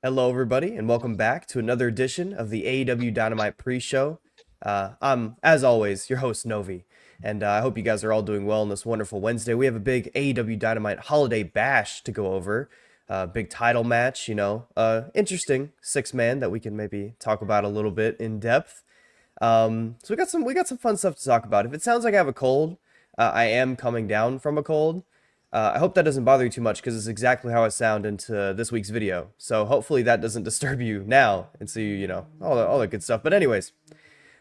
Hello, everybody, and welcome back to another edition of the AEW Dynamite pre-show. I'm, as always, your host, Novi, and I hope you guys are all doing well on this wonderful Wednesday. We have a big AEW Dynamite holiday bash to go over, big title match, interesting six-man that we can maybe talk about a little bit in depth. So we got some fun stuff to talk about. If it sounds like I have a cold, I am coming down from a cold. I hope that doesn't bother you too much because it's exactly how I sound into this week's video. So hopefully that doesn't disturb you now and so all the good stuff. But anyways,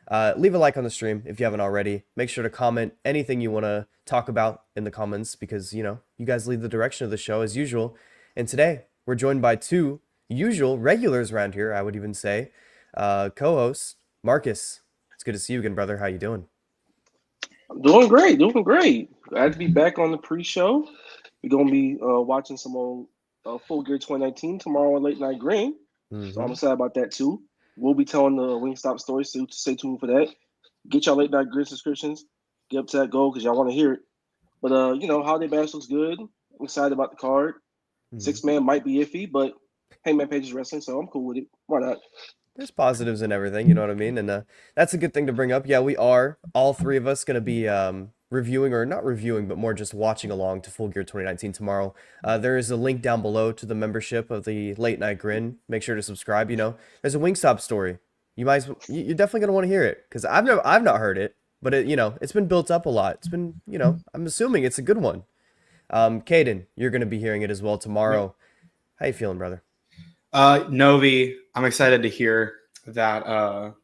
leave a like on the stream if you haven't already. Make sure to comment anything you want to talk about in the comments because, you guys lead the direction of the show as usual. And today we're joined by two usual regulars around here, I would even say, co-hosts, Marcus. It's good to see you again, brother. How you doing? I'm doing great, doing great. Glad to be back on the pre-show. We're gonna be watching some old Full Gear 2019 tomorrow on Late Night Green. So I'm excited about that too. We'll be telling the Wingstop story, so stay tuned for that. Get y'all Late Night Green subscriptions. Get up to that goal because y'all want to hear it. But Holiday Bash looks good. I'm excited about the card. Six-man might be iffy, but Hangman Page is wrestling, so I'm cool with it. Why not? There's positives and everything, you know what I mean? And that's a good thing to bring up. Yeah, we are, all three of us, going to be reviewing, or not reviewing, but more just watching along to Full Gear 2019 tomorrow. There is a link down below to the membership of the Late Night Grin. Make sure to subscribe. There's a Wingstop story. You're definitely going to want to hear it, because I've not heard it, but it's been built up a lot. It's been, I'm assuming it's a good one. Kaden, you're going to be hearing it as well tomorrow. How you feeling, brother? Novi, I'm excited to hear that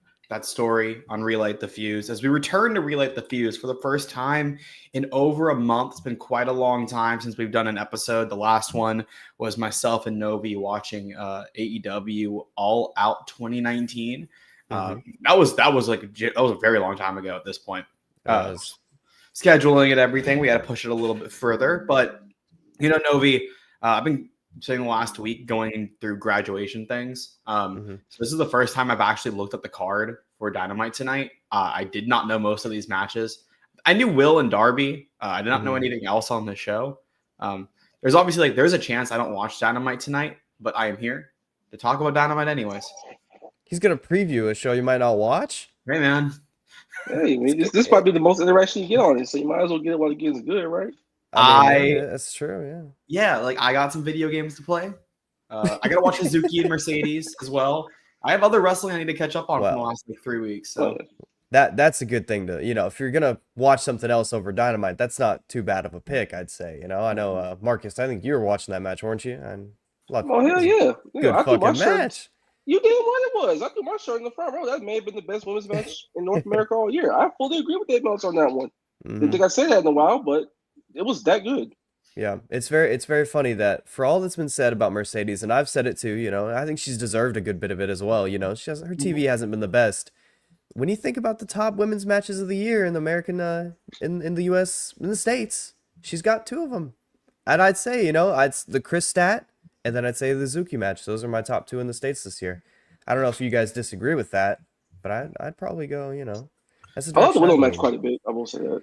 story on Relight the Fuse. As we return to Relight the Fuse for the first time in over a month. It's been quite a long time since we've done an episode. The last one was myself and Novi watching AEW All Out 2019. That was a very long time ago at this point. Scheduling and everything, we had to push it a little bit further. But Novi, I've been saying last week going through graduation things. So this is the first time I've actually looked at the card for Dynamite tonight. I did not know most of these matches. I knew Will and Darby. I did not know anything else on the show. There's obviously there's a chance I don't watch Dynamite tonight, but I am here to talk about Dynamite anyways. He's gonna preview a show you might not watch. Hey man. Hey, this might be the most interaction you get on it, so you might as well get it while it gets good, right? That's true, yeah. I got some video games to play. I gotta watch Hazuki and Mercedes as well. I have other wrestling I need to catch up on from the last 3 weeks. So that's a good thing to if you're gonna watch something else over Dynamite, that's not too bad of a pick, I'd say. I know Marcus, I think you were watching that match, weren't you? And hell yeah, good fucking match. You did what it was. I threw my shirt in the front row. That may have been the best women's match in North America all year. I fully agree with Dave Meltzer on that one. Didn't think I said that in a while, but it was that good. Yeah, it's very funny that for all that's been said about Mercedes, and I've said it too, I think she's deserved a good bit of it as well. Her TV hasn't been the best. When you think about the top women's matches of the year in the American, in the U.S., in the States, she's got two of them. And I'd say, it's the Chris Stat, and then I'd say the Zuki match. Those are my top two in the States this year. I don't know if you guys disagree with that, but I'd probably go, that's I love the Willow match quite a bit. I will say that.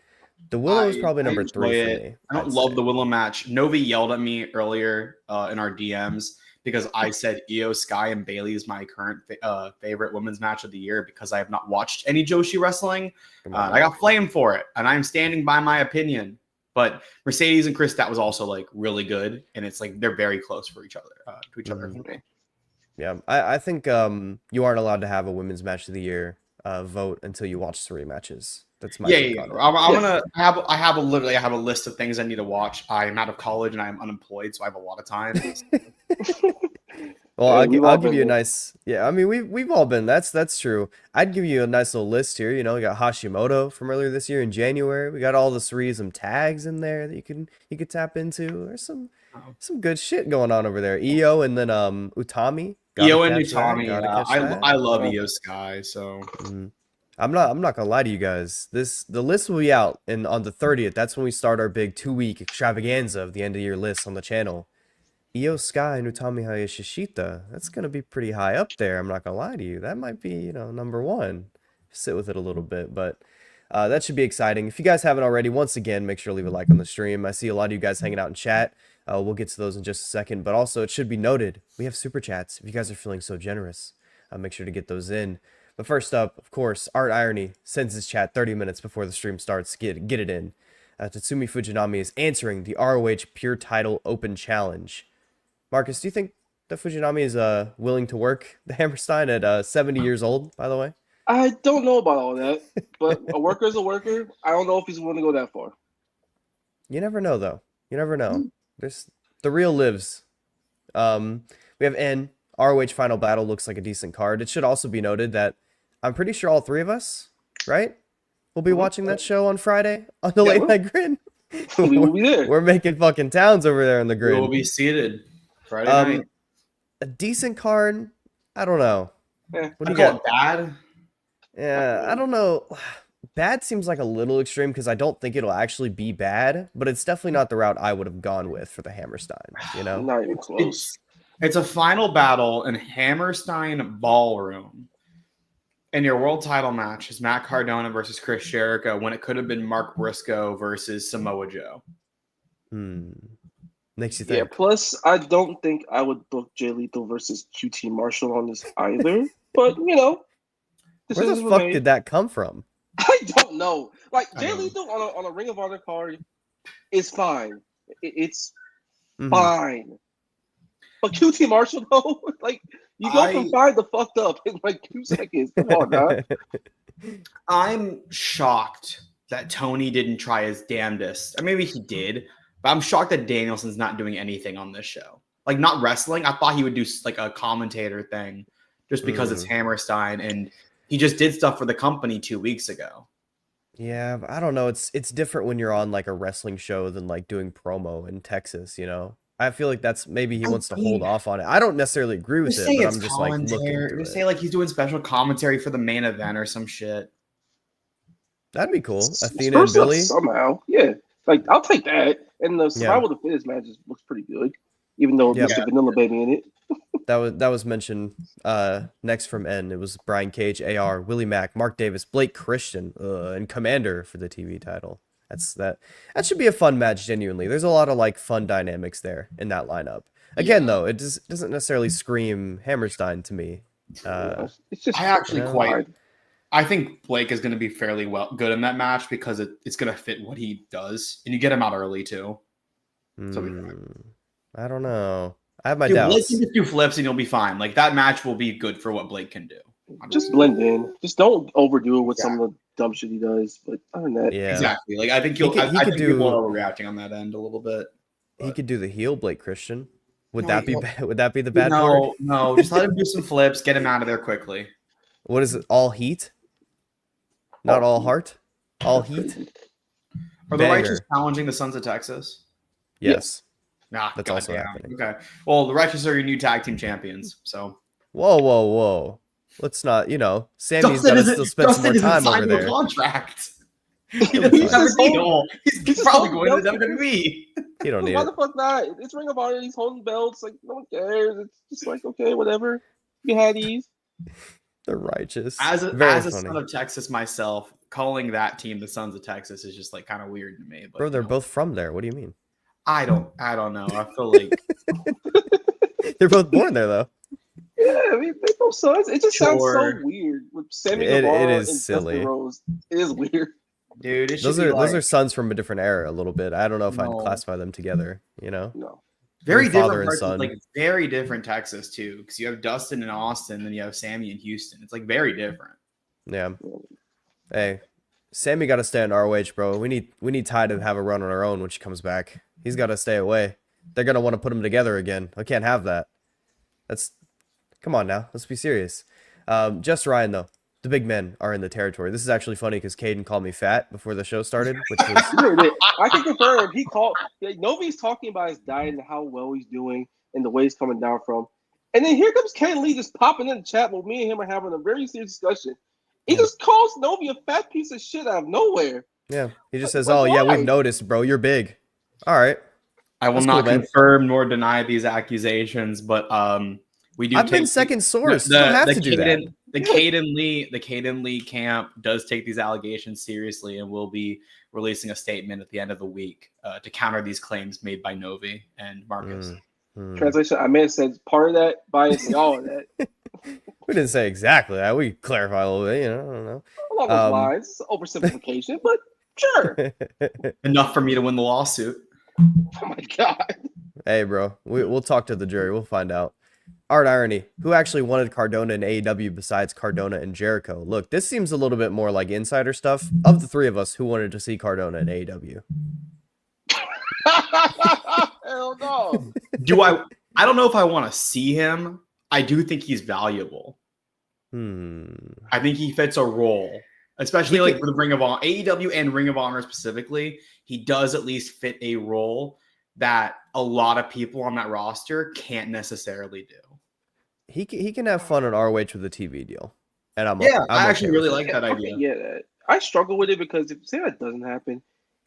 The Willow is probably number 3 for me. I don't love the Willow match. Novi yelled at me earlier in our DMs because I said Io Sky and Bailey is my current favorite women's match of the year because I have not watched any Joshi wrestling. I got flamed for it, and I'm standing by my opinion. But Mercedes and Chris, that was also really good, and it's they're very close for each other to each other for me. Yeah, I think you aren't allowed to have a women's match of the year vote until you watch 3 matches. That's my I have a list of things I need to watch. I am out of college and I am unemployed, so I have a lot of time. Well, I'll give you a nice. Yeah, I mean we've all been. That's true. I'd give you a nice little list here. We got Hashimoto from earlier this year in January. We got all the Surizum tags in there that you could tap into. There's some good shit going on over there. Io and then Utami. Io and Utami. I love Io Sky. So. I'm not gonna lie to you guys. The list will be out on the 30th. That's when we start our big 2-week extravaganza of the end of year list on the channel. Io Sky and Utami Hayashishita. That's gonna be pretty high up there. I'm not gonna lie to you. That might be number 1. Sit with it a little bit, but that should be exciting. If you guys haven't already, once again, make sure to leave a like on the stream. I see a lot of you guys hanging out in chat. We'll get to those in just a second. But also, it should be noted, we have super chats. If you guys are feeling so generous, make sure to get those in. But first up, of course, Art Irony sends his chat 30 minutes before the stream starts. Get it in. Tatsumi Fujinami is answering the ROH Pure Title Open Challenge. Marcus, do you think that Fujinami is willing to work the Hammerstein at 70 years old, by the way? I don't know about all that, but a worker is a worker. I don't know if he's willing to go that far. You never know, though. You never know. There's the real lives. We have N. ROH Final Battle looks like a decent card. It should also be noted that I'm pretty sure all three of us, right? We'll be watching that show on Friday on the Late Night Grid. We will be there. We're making fucking towns over there on the grid. We will be seated Friday night. A decent card. I don't know. What do you call got? It bad? Yeah, I don't know. Bad seems like a little extreme because I don't think it'll actually be bad, but it's definitely not the route I would have gone with for the Hammerstein. You know, Not even close. It's a final battle in Hammerstein Ballroom. And your world title match is Matt Cardona versus Chris Jericho when it could have been Mark Briscoe versus Samoa Joe. Makes you think. Yeah, plus I don't think I would book Jay Lethal versus QT Marshall on this either. But, you know. Where the fuck did that come from? I don't know. Like, Jay Lethal on a Ring of Honor card is fine. It's fine. But QT Marshall, though, like, you go from fine to fucked up in like 2 seconds. Come on, now. I'm shocked that Tony didn't try his damnedest. Or maybe he did, but I'm shocked that Danielson's not doing anything on this show. Like, not wrestling. I thought he would do like a commentator thing just because it's Hammerstein, and he just did stuff for the company 2 weeks ago. Yeah, I don't know. It's different when you're on like a wrestling show than like doing promo in Texas, you know? I feel like that's maybe he wants to hold off on it. I don't necessarily agree with it, but I'm just like looking through it. Say like he's doing special commentary for the main event or some shit. That'd be cool. Athena and Billy. Somehow. Yeah. Like, I'll take that. And the survival of the fittest match looks pretty good. Even though there's the Vanilla Baby in it. That was mentioned next from N. It was Brian Cage, AR, Willie Mack, Mark Davis, Blake Christian, and Commander for the TV title. That should be a fun match, genuinely. There's a lot of like fun dynamics there in that lineup. Again, though, it doesn't necessarily scream Hammerstein to me. It's just I think Blake is going to be fairly good in that match because it's going to fit what he does, and you get him out early too. I don't know. I have my doubts. Blake can just do flips and you'll be fine. Like, that match will be good for what Blake can do. Just blend in. Just don't overdo it with some of the dumb shit he does. But other than that, exactly. Like, I think I think people are overreacting on that end a little bit. He could do the heel Blake Christian. Would that be the bad part? No. Just let him do some flips. Get him out of there quickly. What is it? All heat? Not all heart? All heat? Are the Righteous challenging the Sons of Texas? Yes. Nah, that's also happening. Okay. Well, the Righteous are your new tag team champions. So. Whoa. Let's not, Sammy's got to still spend some more time over there. Contract. He doesn't have a deal. He's probably going to the WWE. You don't need it. Why the fuck not? It's Ring of Honor. He's holding belts. Like, no one cares. It's just like, okay, whatever. You had these. The Righteous. As a son of Texas myself, calling that team the Sons of Texas is just like kind of weird to me. But, bro, they're both from there. What do you mean? I don't know. I feel like they're both born there, though. Yeah, I mean, they both sons. It just sounds so weird with Sammy Guevara it is silly. Dustin Rose. It is weird, dude. Those are sons from a different era, a little bit. I don't know if I'd classify them together. No. Very different, like very different Texas too, because you have Dustin in Austin, then you have Sammy in Houston. It's like very different. Yeah. Hey, Sammy got to stay on ROH, bro. We need Ty to have a run on our own when she comes back. He's got to stay away. They're gonna want to put them together again. I can't have that. Come on now. Let's be serious. Just Ryan though. The big men are in the territory. This is actually funny because Kaden called me fat before the show started, which was I can confirm. He called. Novi's talking about his diet and how well he's doing and the way he's coming down from. And then here comes Kaden Lee just popping in the chat while me and him are having a very serious discussion. He just calls Novi a fat piece of shit out of nowhere. Yeah. He just says, "Oh yeah, we've noticed, bro. You're big." All right. I will not confirm nor deny these accusations, but we do. I've been second source. You don't have to do that. the Kaden Lee camp does take these allegations seriously and will be releasing a statement at the end of the week to counter these claims made by Novi and Marcus. Translation: I may have said part of that, but I didn't say all of that. We didn't say exactly that. We clarify a little bit, I don't know. Along those lines, oversimplification, but sure. Enough for me to win the lawsuit. Oh my God. Hey, bro, we'll talk to the jury. We'll find out. Art Irony, who actually wanted Cardona in AEW besides Cardona and Jericho? Look, this seems a little bit more like insider stuff. Of the three of us, who wanted to see Cardona in AEW? Hell no. I don't know if I want to see him. I do think he's valuable. I think he fits a role, especially like for the Ring of Honor, AEW and Ring of Honor specifically. He does at least fit a role that a lot of people on that roster can't necessarily do. He can have fun on ROH with a TV deal, and I'm actually really like that idea. Yeah, I struggle with it because if say that doesn't happen,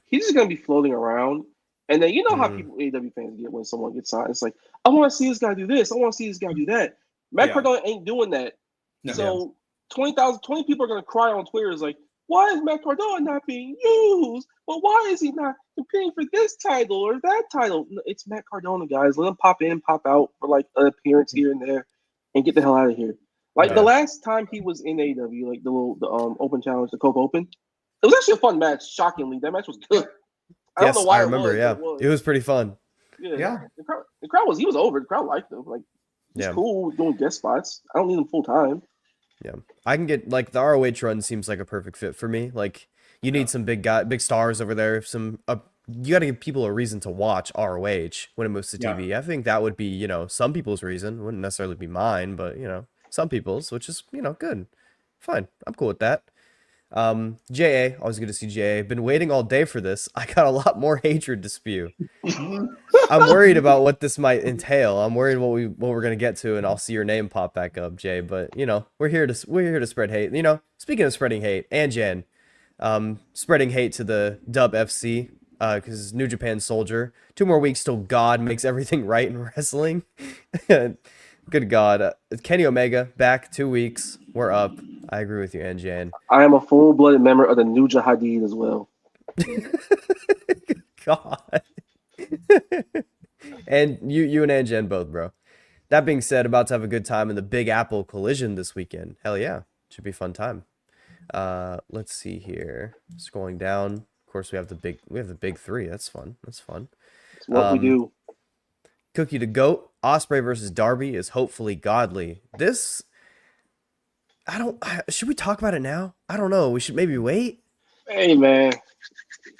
he's just gonna be floating around, and then you know how people AEW fans get when someone gets signed. It's like, I want to see this guy do this, I want to see this guy do that. Matt Cardona ain't doing that. No, so 20 people are gonna cry on Twitter. Is like, why is Matt Cardona not being used? Well, why is he not competing for this title or that title? It's Matt Cardona, guys. Let him pop in, pop out for like an appearance here and there, and get the hell out of here. Like the last time he was in AEW, like the Open Challenge, the Coke Open, it was actually a fun match. Shockingly, that match was good. I don't know why. I remember. It was pretty fun. Yeah. The crowd was. He was over. The crowd liked him. Like he's cool doing guest spots. I don't need him full time. Yeah, I can get like the ROH run seems like a perfect fit for me. Like you need some big stars over there. You got to give people a reason to watch ROH when it moves to TV. I think that would be some people's reason. Wouldn't necessarily be mine, but some people's, which is good. Fine, I'm cool with that. JA, always good to see JA. Been waiting all day for this. I got a lot more hatred to spew. I'm worried about what this might entail. I'm worried what we're gonna get to, and I'll see your name pop back up, Jay. But we're here to spread hate. Speaking of spreading hate, and Jan, spreading hate to the Dub FC, because New Japan Soldier. 2 more weeks till God makes everything right in wrestling. Good God, Kenny Omega back 2 weeks. We're up. I agree with you, Anjan. I am a full-blooded member of the New Jahadid as well. God. And you and Anjan both, bro. That being said, about to have a good time in the Big Apple Collision this weekend. Hell yeah. Should be a fun time. Let's see here. Scrolling down. Of course, we have the big three. That's fun. That's what we do. Cookie to Goat. Ospreay versus Darby is hopefully godly. This... should we talk about it now? I don't know. We should maybe wait. Hey, man.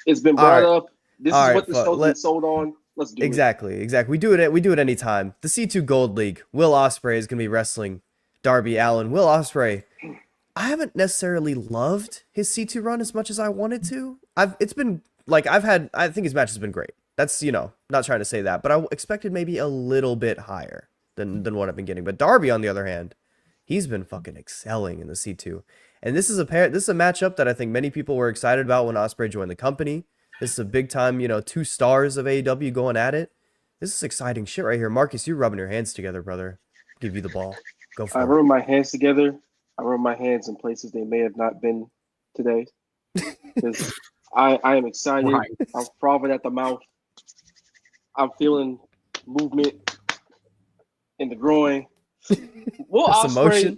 It's been brought up. This is what the show's been sold on. Let's do it. Exactly. We do it anytime. The C2 Gold League. Will Ospreay is going to be wrestling Darby Allin. Will Ospreay. I haven't necessarily loved his C2 run as much as I wanted to. I think his match has been great. That's, not trying to say that, but I expected maybe a little bit higher than what I've been getting. But Darby, on the other hand, he's been fucking excelling in the C2. And this is a matchup that I think many people were excited about when Ospreay joined the company. This is a big time, 2 stars of AEW going at it. This is exciting shit right here. Marcus, you're rubbing your hands together, brother. I'll give you the ball. Go for it. I rub my hands together. I rub my hands in places they may have not been today. Because I am excited. Right. I'm frothing at the mouth. I'm feeling movement in the groin. Will Ospreay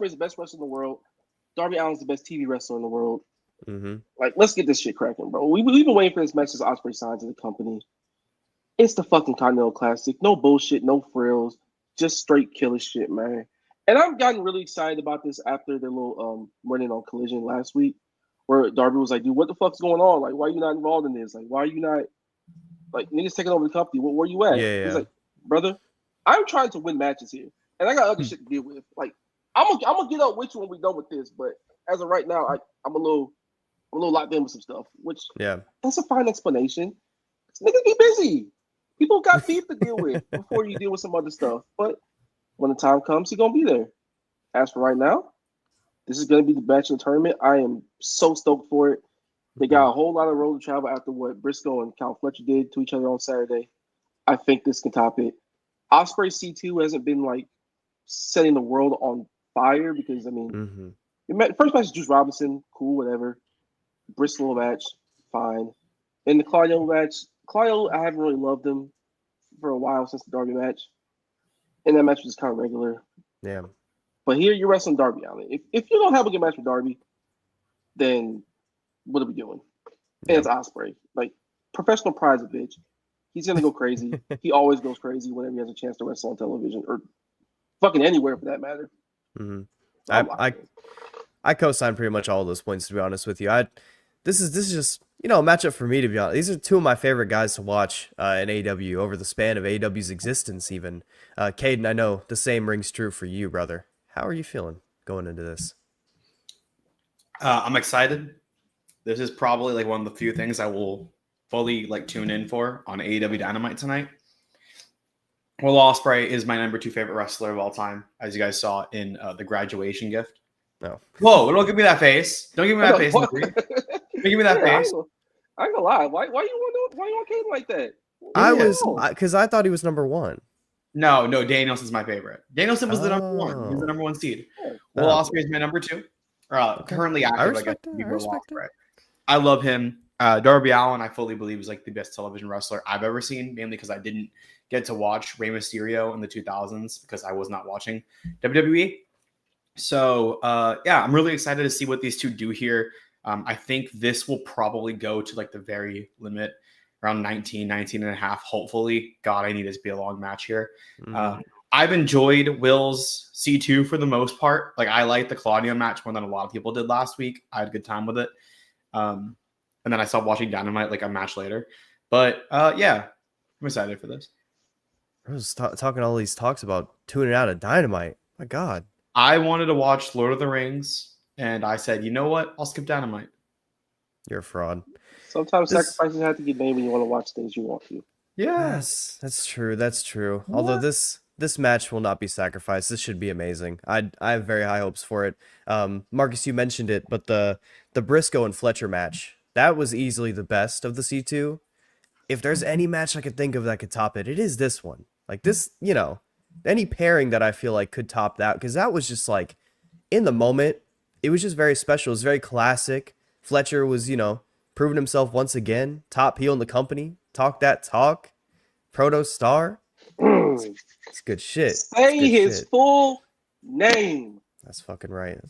is the best wrestler in the world. Darby Allin's the best TV wrestler in the world. Mm-hmm. Like, let's get this shit cracking, bro. We've been waiting for this match since Ospreay signed to the company. It's the fucking Continental Classic. No bullshit, no frills. Just straight killer shit, man. And I've gotten really excited about this after the little running on Collision last week, where Darby was like, dude, what the fuck's going on? Like, why are you not involved in this? Like, why are you not, like, niggas taking over the company? Where you at? Yeah. He's like, brother, I'm trying to win matches here. And I got other shit to deal with. Like, I'm gonna get up with you when we're done with this. But as of right now, I'm a little locked in with some stuff. Which that's a fine explanation. Niggas be busy. People got beef to deal with before you deal with some other stuff. But when the time comes, he's gonna be there. As for right now, this is gonna be the match in the tournament. I am so stoked for it. They got a whole lot of road to travel after what Briscoe and Cal Fletcher did to each other on Saturday. I think this can top it. Ospreay C2 hasn't been like setting the world on fire because, I mean, first match is Juice Robinson, cool, whatever. Bristol match, fine. In the Claudio match, Claudio, I haven't really loved him for a while since the Darby match. And that match was kind of regular. Yeah. But here you're wrestling Darby Allin. If you don't have a good match with Darby, then what are we doing? And it's Ospreay. Like, professional pride's a bitch. He's going to go crazy. He always goes crazy whenever he has a chance to wrestle on television or fucking anywhere for that matter. Mm-hmm. I co-sign pretty much all of those points, to be honest with you. This is just, a matchup for me, to be honest. These are two of my favorite guys to watch in AEW over the span of AEW's existence even. Kaden, I know the same rings true for you, brother. How are you feeling going into this? I'm excited. This is probably like one of the few things I will fully tune in for on AEW Dynamite tonight. Will Ospreay is my number 2 favorite wrestler of all time, as you guys saw in the graduation gift. No. Whoa, don't give me that face. Don't give me that face. Don't give me that face. I ain't gonna lie. Why you want Kaden like that? Because I thought he was number 1. No, Danielson's my favorite. Danielson was the number 1. He's the number 1 seed. Will Ospreay is my number 2. Currently active, I guess. I love him. Darby Allin, I fully believe, is like the best television wrestler I've ever seen, mainly because I didn't get to watch Rey Mysterio in the 2000s because I was not watching WWE. So, I'm really excited to see what these two do here. I think this will probably go to the very limit, around 19 and a half, hopefully. God, I need this to be a long match here. I've enjoyed Will's C2 for the most part. I like the Claudio match more than a lot of people did last week. I had a good time with it. And then I stopped watching Dynamite a match later. But, I'm excited for this. I was talking all these talks about tuning out of Dynamite. My God. I wanted to watch Lord of the Rings, and I said, you know what? I'll skip Dynamite. You're a fraud. Sometimes sacrifices have to get made when you want to watch things you want to. Yes, that's true. That's true. What? Although this match will not be sacrificed. This should be amazing. I have very high hopes for it. Marcus, you mentioned it, but the Briscoe and Fletcher match, that was easily the best of the C2. If there's any match I could think of that could top it, it is this one. This, any pairing that I feel could top that, because that was just in the moment, it was just very special. It was very classic. Fletcher was, proving himself once again, top heel in the company. Talk that talk. Proto star. It's good shit. Say his full name. That's fucking right.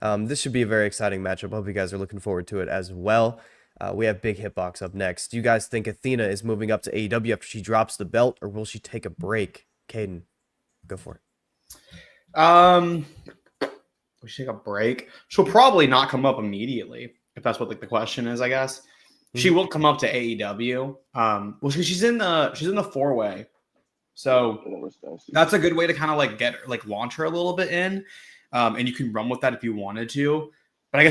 This should be a very exciting matchup. I hope you guys are looking forward to it as well. We have Big Hitbox up next. Do you guys think Athena is moving up to AEW after she drops the belt, or will she take a break? Caden, go for it. Will she take a break? She'll probably not come up immediately, if that's what the question is, I guess. She will come up to AEW. She's in the 4-way. So that's a good way to kind of get her, launch her a little bit in. And you can run with that if you wanted to. But I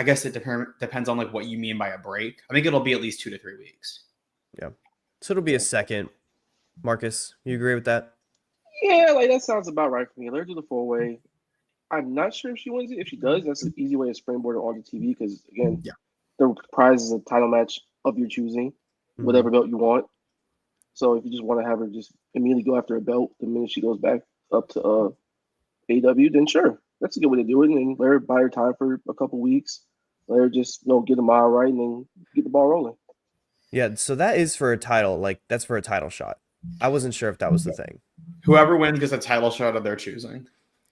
guess it depends on what you mean by a break. I think it'll be at least 2 to 3 weeks. Yeah. So it'll be a second. Marcus, you agree with that? Yeah, that sounds about right for me. Let her do the 4-way. I'm not sure if she wins it. If she does, that's an easy way to springboard her onto TV because, again, the prize is a title match of your choosing, whatever belt you want. So if you just want to have her just immediately go after a belt the minute she goes back up to AEW, then sure. That's a good way to do it. And then let her buy her time for a couple weeks. Let her just get the mile right and then get the ball rolling. Yeah, so that is for a title. That's for a title shot. I wasn't sure if that was the thing. Whoever wins gets a title shot of their choosing.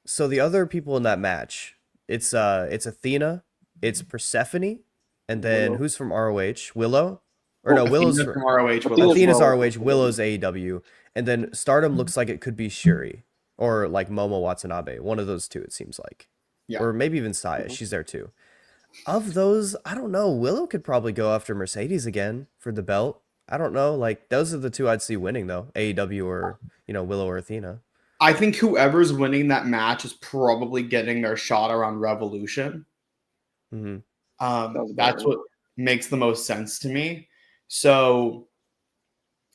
So the other people in that match, it's Athena, it's Persephone, and then who's from ROH? Willow? Or no, Willow's from ROH. Athena's ROH, Willow's AEW. And then Stardom looks like it could be Shuri or Momo Watanabe. One of those two, it seems like. Yeah. Or maybe even Saya. She's there too. Of those, I don't know. Willow could probably go after Mercedes again for the belt. I don't know. Those are the two I'd see winning though. AEW or, Willow or Athena. I think whoever's winning that match is probably getting their shot around Revolution. That's what makes the most sense to me. So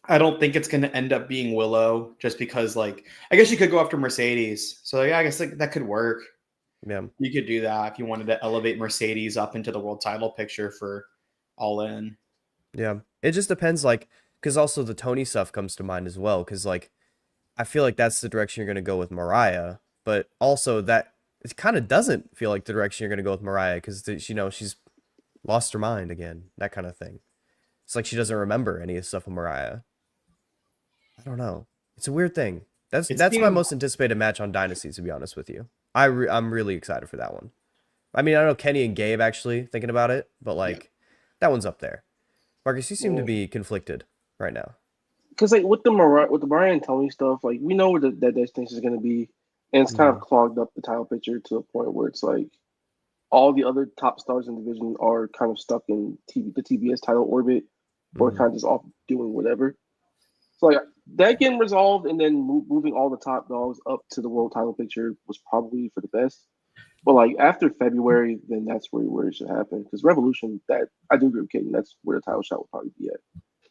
I don't think it's going to end up being Willow just because, I guess you could go after Mercedes. So, yeah, I guess that could work. Yeah. You could do that if you wanted to elevate Mercedes up into the world title picture for All In. Yeah. It just depends, because also the Tony stuff comes to mind as well. Because, I feel like that's the direction you're going to go with Mariah, but also that it kind of doesn't feel like the direction you're going to go with Mariah because she's lost her mind again, that kind of thing. It's like she doesn't remember any of the stuff with Mariah. I don't know. It's a weird thing. That's my most anticipated match on Dynasty, to be honest with you. I'm really excited for that one. I mean, I know Kenny and Gabe actually thinking about it, but like that one's up there. Marcus, you seem to be conflicted right now. Because like with the Mariah and Tony stuff, like we know where that destination is going to be, and it's kind of clogged up the title picture to a point where it's like all the other top stars in the division are kind of stuck in the TBS title orbit, or kind of just off doing whatever. So like that getting resolved, and then moving all the top dogs up to the world title picture was probably for the best. But like after February, then that's where it should happen. Because Revolution, that I do agree with Kaden, that's where the title shot would probably be at.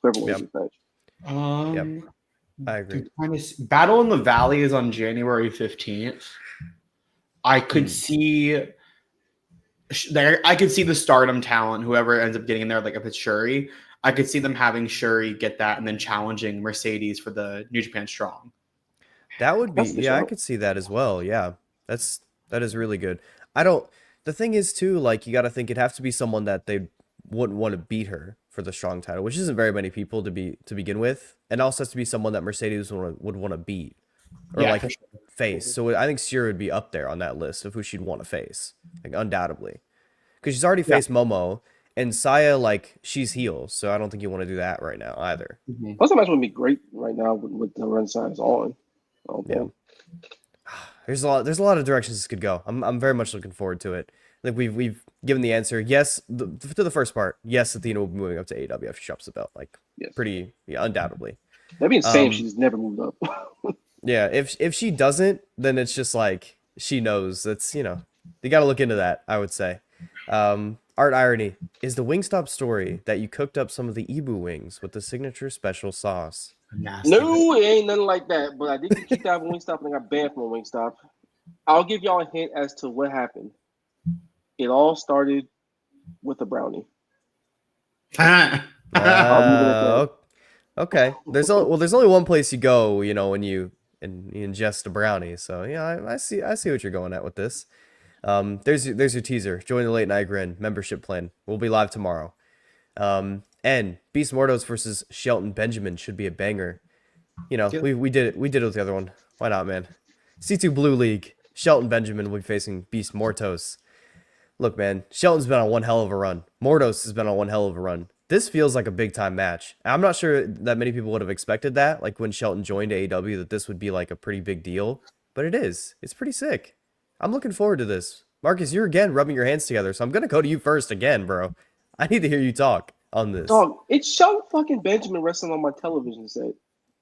Whoever wins this match. I agree. Battle in the Valley is on January 15th. I could see the Stardom talent, whoever ends up getting in there, like if it's Shuri, I could see them having Shuri get that and then challenging Mercedes for the New Japan Strong. That would be, I could see that as well. Yeah, that is really good. The thing is too, like you got to think it'd have to be someone that they wouldn't want to beat her for the Strong title, which isn't very many people to begin with, and also has to be someone that Mercedes would want to beat or face. So I think Shuri would be up there on that list of who she'd want to face, like undoubtedly, because she's already faced Momo and Saya. Like she's heel, so I don't think you want to do that right now either. Plus, the match would be great right now with the run signs on. There's a lot of directions this could go. I'm very much looking forward to it. I think we've given the answer. Yes, to the first part. Yes, Athena will be moving up to AEW if she drops the belt. Like pretty, undoubtedly. That'd be insane if she's never moved up. Yeah, if she doesn't, then it's just like she knows. That's you got to look into that. I would say. Art Irony is the Wingstop story that you cooked up some of the Ibu wings with the signature special sauce. No, it ain't nothing like that. But I did get kicked out of Wingstop and I got banned from Wingstop. I'll give y'all a hint as to what happened. It all started with a brownie. Okay. There's only one place you go, when you ingest a brownie. So I see what you're going at with this. There's your teaser. Join the Late Night Grin membership plan. We'll be live tomorrow. And Beast Mortos versus Shelton Benjamin should be a banger. We did it with the other one. Why not, man? C2 Blue League. Shelton Benjamin will be facing Beast Mortos. Look, man, Shelton's been on one hell of a run. Mortos has been on one hell of a run. This feels like a big time match. I'm not sure that many people would have expected that, like when Shelton joined AEW, that this would be like a pretty big deal. But it is. It's pretty sick. I'm looking forward to this. Marcus, you're again rubbing your hands together, so I'm gonna go to you first again, bro. I need to hear you talk on this. Dog, it's Shelton fucking Benjamin wrestling on my television set.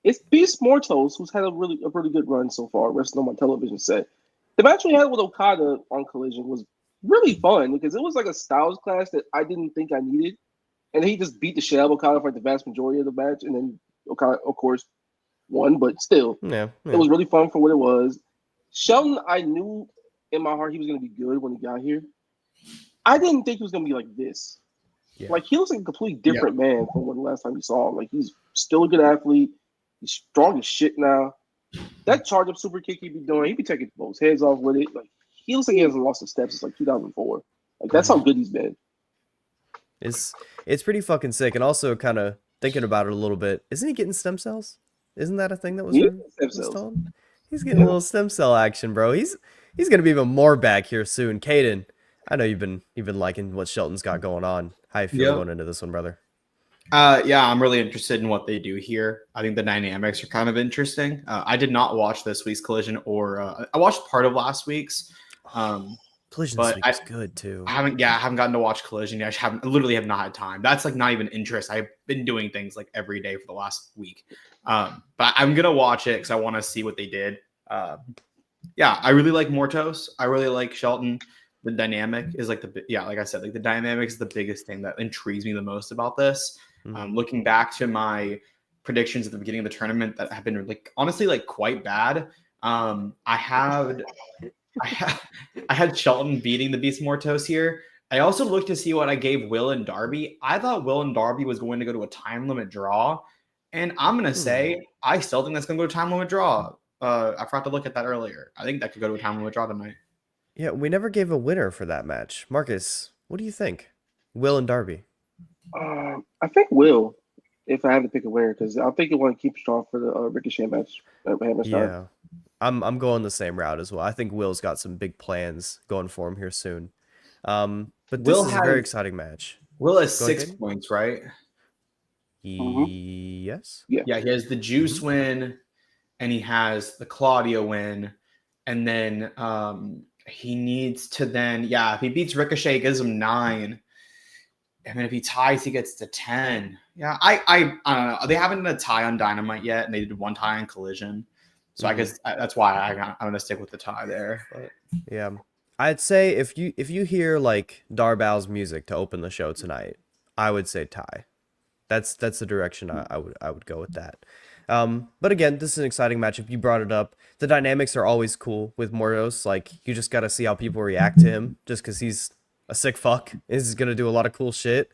It's Beast Mortos, who's had a really good run so far, wrestling on my television set. The match we had with Okada on Collision was really fun because it was like a styles clash that I didn't think I needed. And he just beat the shit out of Okada for like the vast majority of the match. And then Okada, of course, won, but still, it was really fun for what it was. Shelton, I knew in my heart he was going to be good when he got here. I didn't think he was going to be like this. Yeah. Like, he looks like a completely different man from when the last time you saw him. Like, he's still a good athlete. He's strong as shit now. That charge-up super kick he'd be doing, he'd be taking folks' heads off with it. Like, he looks like he hasn't lost a step since like 2004. Like, that's how good he's been. It's pretty fucking sick. And also kind of thinking about it a little bit, isn't he getting stem cells? Isn't that a thing that was installed? He's getting a little stem cell action, bro. He's gonna be even more back here soon. Kaden, I know you've been liking what Shelton's got going on. How you feel going into this one, brother? I'm really interested in what they do here. I think the dynamics are kind of interesting. I did not watch this week's Collision, or I watched part of last week's. Collision this week is good too. I haven't gotten to watch Collision. I literally have not had time. That's like not even interest. I've been doing things like every day for the last week. But I'm gonna watch it because I want to see what they did. I really like Mortos. I really like Shelton. The dynamic is like like I said, like the dynamic is the biggest thing that intrigues me the most about this. Looking back to my predictions at the beginning of the tournament that have been like honestly like quite bad. I had Shelton beating the Beast Mortos here. I also looked to see what I gave Will and Darby. I thought Will and Darby was going to go to a time limit draw. And I'm going to say I still think that's going to go to time limit draw. I forgot to look at that earlier. I think that could go to a time limit draw tonight. Yeah, we never gave a winner for that match. Marcus, what do you think? Will and Darby. I think Will, if I had to pick a winner, because I think it want to keep strong for the Ricochet match. Yeah, I'm going the same route as well. I think Will's got some big plans going for him here soon. But this is a very exciting match. Will has 6 points, right? Yes. Yeah, he has the Juice win, and he has the Claudio win, and then he needs to if he beats Ricochet, it gives him 9. And then if he ties, he gets to 10. Yeah, I don't know. They haven't done a tie on Dynamite yet, and they did one tie on Collision. So I guess that's why I'm gonna stick with the tie there. But. Yeah, I'd say if you hear like Darbal's music to open the show tonight, I would say tie. That's the direction I would go with that. But again, this is an exciting matchup. You brought it up. The dynamics are always cool with Mordos. Like you just got to see how people react to him, just because he's a sick fuck. Is gonna do a lot of cool shit.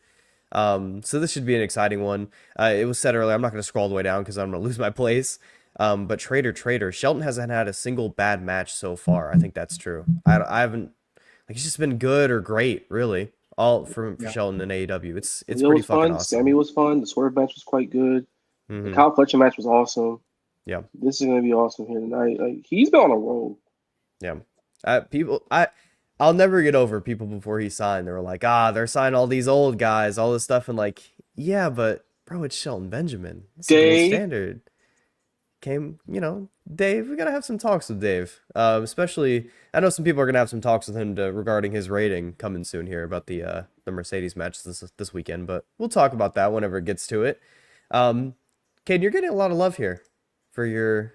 So this should be an exciting one. It was said earlier. I'm not gonna scroll all the way down because I'm gonna lose my place. But Trader, Shelton hasn't had a single bad match so far. I think that's true. I haven't, like, it's just been good or great, really. All for Shelton and AEW. It's pretty fucking awesome. Sammy was fun. The Swerve match was quite good. The Kyle Fletcher match was awesome. Yeah, this is gonna be awesome here tonight. Like he's been on a roll. Yeah, I'll never get over people before he signed. They were like, they're signing all these old guys, all this stuff, and like, yeah, but bro, it's Shelton Benjamin. It's a gold standard. Dave, we gotta have some talks with Dave. Especially, I know some people are gonna have some talks with him regarding his rating coming soon here about the Mercedes match this weekend, but we'll talk about that whenever it gets to it. Caden, you're getting a lot of love here for your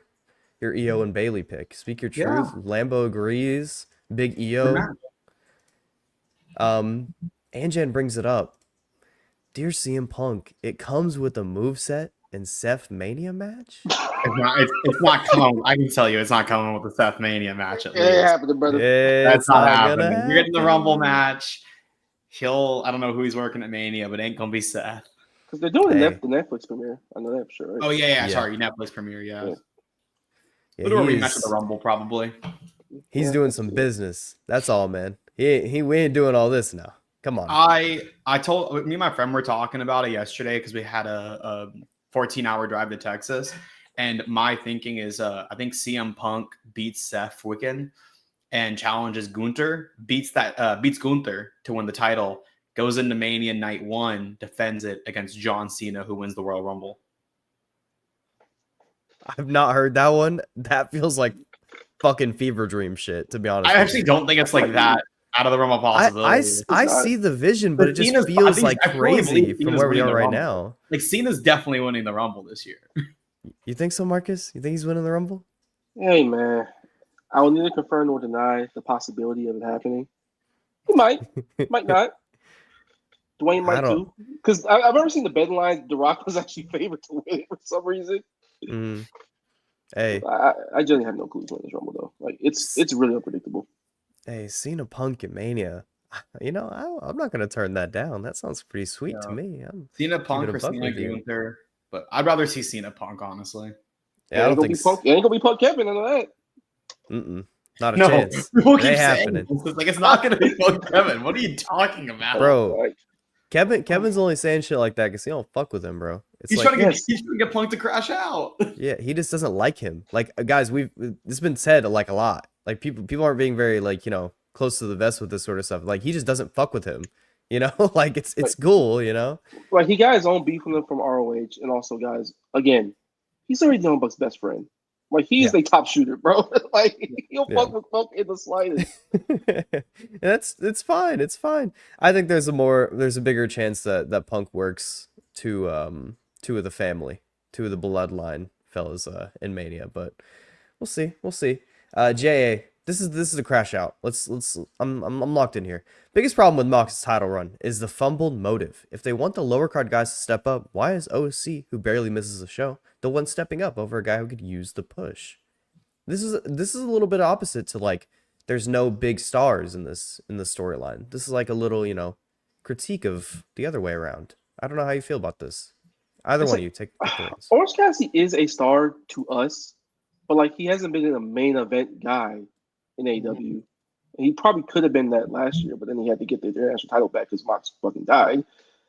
EO and Bailey pick. Speak your truth. Yeah. Lambo agrees. Big EO. Anjan brings it up. Dear CM Punk, it comes with a moveset and Seth Mania match? It's not coming. I can tell you, it's not coming with the Seth Mania match. At least. It happened, brother. That's not happening. You're getting the Rumble match. I don't know who he's working at Mania, but it ain't gonna be Seth. Because they're doing the Netflix premiere. I know that for sure. Right? Oh yeah. Sorry, Netflix premiere. Yeah. We'll do a rematch of the Rumble probably. He's doing some business. That's all, man. We ain't doing all this now. Come on. I told me and my friend were talking about it yesterday because we had a 14-hour drive to Texas, and my thinking is I think CM Punk beats Seth Wicken and challenges Gunther, beats Gunther to win the title, goes into Mania night 1, defends it against John Cena, who wins the Royal Rumble. I've not heard that one. That feels like fucking fever dream shit, to be honest. I actually don't think it's like that out of the realm of possibility. I see the vision, but it just feels like crazy from where we are right now. Like Cena's definitely winning the Rumble this year. You think so, Marcus? You think he's winning the Rumble? Hey, man. I will neither confirm nor deny the possibility of it happening. He might. Might not. Dwayne might too. Because I've ever seen the betting line. The Rock was actually favored to win for some reason. Hey, I generally have no clue who's winning this Rumble though. Like it's really unpredictable. Hey, Cena Punk at Mania. I'm not gonna turn that down. That sounds pretty sweet to me. Cena Punk or Cena Gunther, but I'd rather see Cena Punk honestly. Yeah, I don't think it ain't gonna be Punk Kevin and all that. Not a chance. It ain't happening. It's not gonna be Punk Kevin. What are you talking about, bro? Kevin's only saying shit like that because he don't fuck with him, bro. He's trying to get Punk to crash out. Yeah, he just doesn't like him. Like, guys, it's been said like a lot. Like people aren't being very close to the vest with this sort of stuff. Like he just doesn't fuck with him. Like it's cool. Like he got his own beef with him from ROH, and also guys, again, he's already Young Buck's best friend. Like he's the top shooter, bro. Like he'll fuck with Punk in the slightest. It's fine. It's fine. I think there's a bigger chance that Punk works to two of the family, two of the bloodline fellas in Mania, but we'll see. JA, this is a crash out. I'm locked in here. Biggest problem with Mox's title run is the fumbled motive. If they want the lower card guys to step up, why is OC, who barely misses a show, the one stepping up over a guy who could use the push? This is a little bit opposite to there's no big stars in the storyline. This is like a little, critique of the other way around. I don't know how you feel about this. Either It's one of like you take the reins. Orange Cassidy is a star to us, but like he hasn't been a main event guy in AEW. He probably could have been that last year, but then he had to get the international title back because Mox fucking died.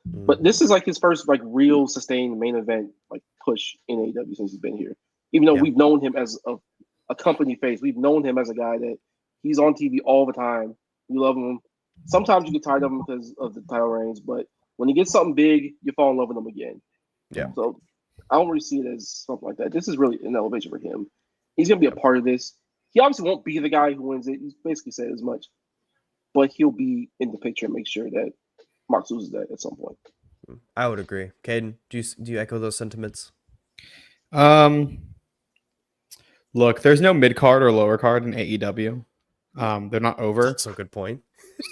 But this is like his first like real sustained main event like push in AEW since he's been here. Even though we've known him as a company face, we've known him as a guy that he's on TV all the time. We love him. Sometimes you get tired of him because of the title reigns, but when he gets something big, you fall in love with him again. Yeah. So I don't really see it as something like that. This is really an elevation for him. He's gonna be a part of this. He obviously won't be the guy who wins it. He's basically said as much, but he'll be in the picture and make sure that Mark loses that at some point. I would agree. Kaden, do you echo those sentiments? Look, there's no mid card or lower card in AEW. They're not over. That's a good point.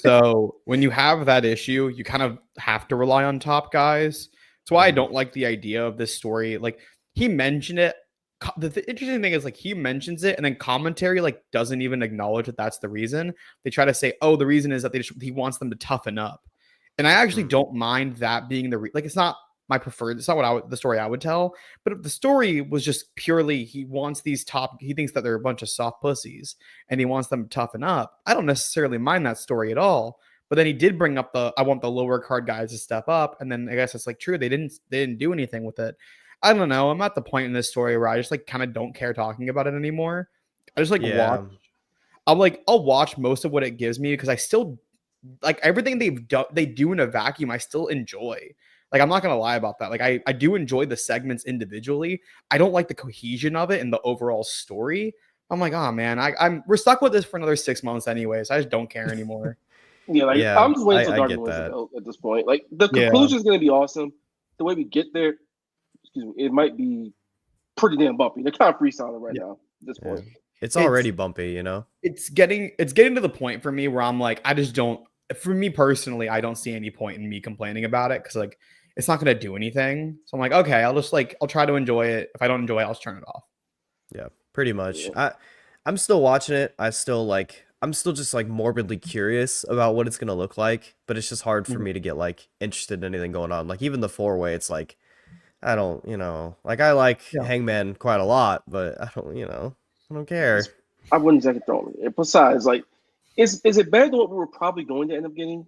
So when you have that issue, you kind of have to rely on top guys. That's why I don't like the idea of this story. Like he mentioned it. The interesting thing is like he mentions it and then commentary like doesn't even acknowledge that that's the reason. They try to say, oh, the reason is that he wants them to toughen up. And I actually don't mind that being like it's not my preferred. It's not what the story I would tell. But if the story was just purely he wants these he thinks that they're a bunch of soft pussies and he wants them to toughen up. I don't necessarily mind that story at all. But then he did bring up I want the lower card guys to step up. And then I guess it's like true. They didn't do anything with it. I don't know. I'm at the point in this story where I just like kind of don't care talking about it anymore. I just like watch. I'll watch most of what it gives me because I still like everything they do in a vacuum. I still enjoy. Like I'm not gonna lie about that. Like I do enjoy the segments individually. I don't like the cohesion of it and the overall story. I'm like, oh man, we're stuck with this for another 6 months anyways. I just don't care anymore. I'm just waiting until Darby wins the belt at this point. Like the conclusion is gonna be awesome. The way we get there. It might be pretty damn bumpy. They're kind of freestyling right now at this point. It's already bumpy, you know? It's getting to the point for me where I'm like, I just don't, for me personally, I don't see any point in me complaining about it because like it's not going to do anything. So I'm like, okay, I'll try to enjoy it. If I don't enjoy it, I'll just turn it off. Yeah, pretty much. Yeah. I'm still watching it. I'm still just like morbidly curious about what it's going to look like, but it's just hard for me to get like interested in anything going on. Like even the 4-way, it's like, I don't, like I like Hangman quite a lot, but I don't care. I wouldn't exactly throw him in. Besides, like, is it better than what we were probably going to end up getting?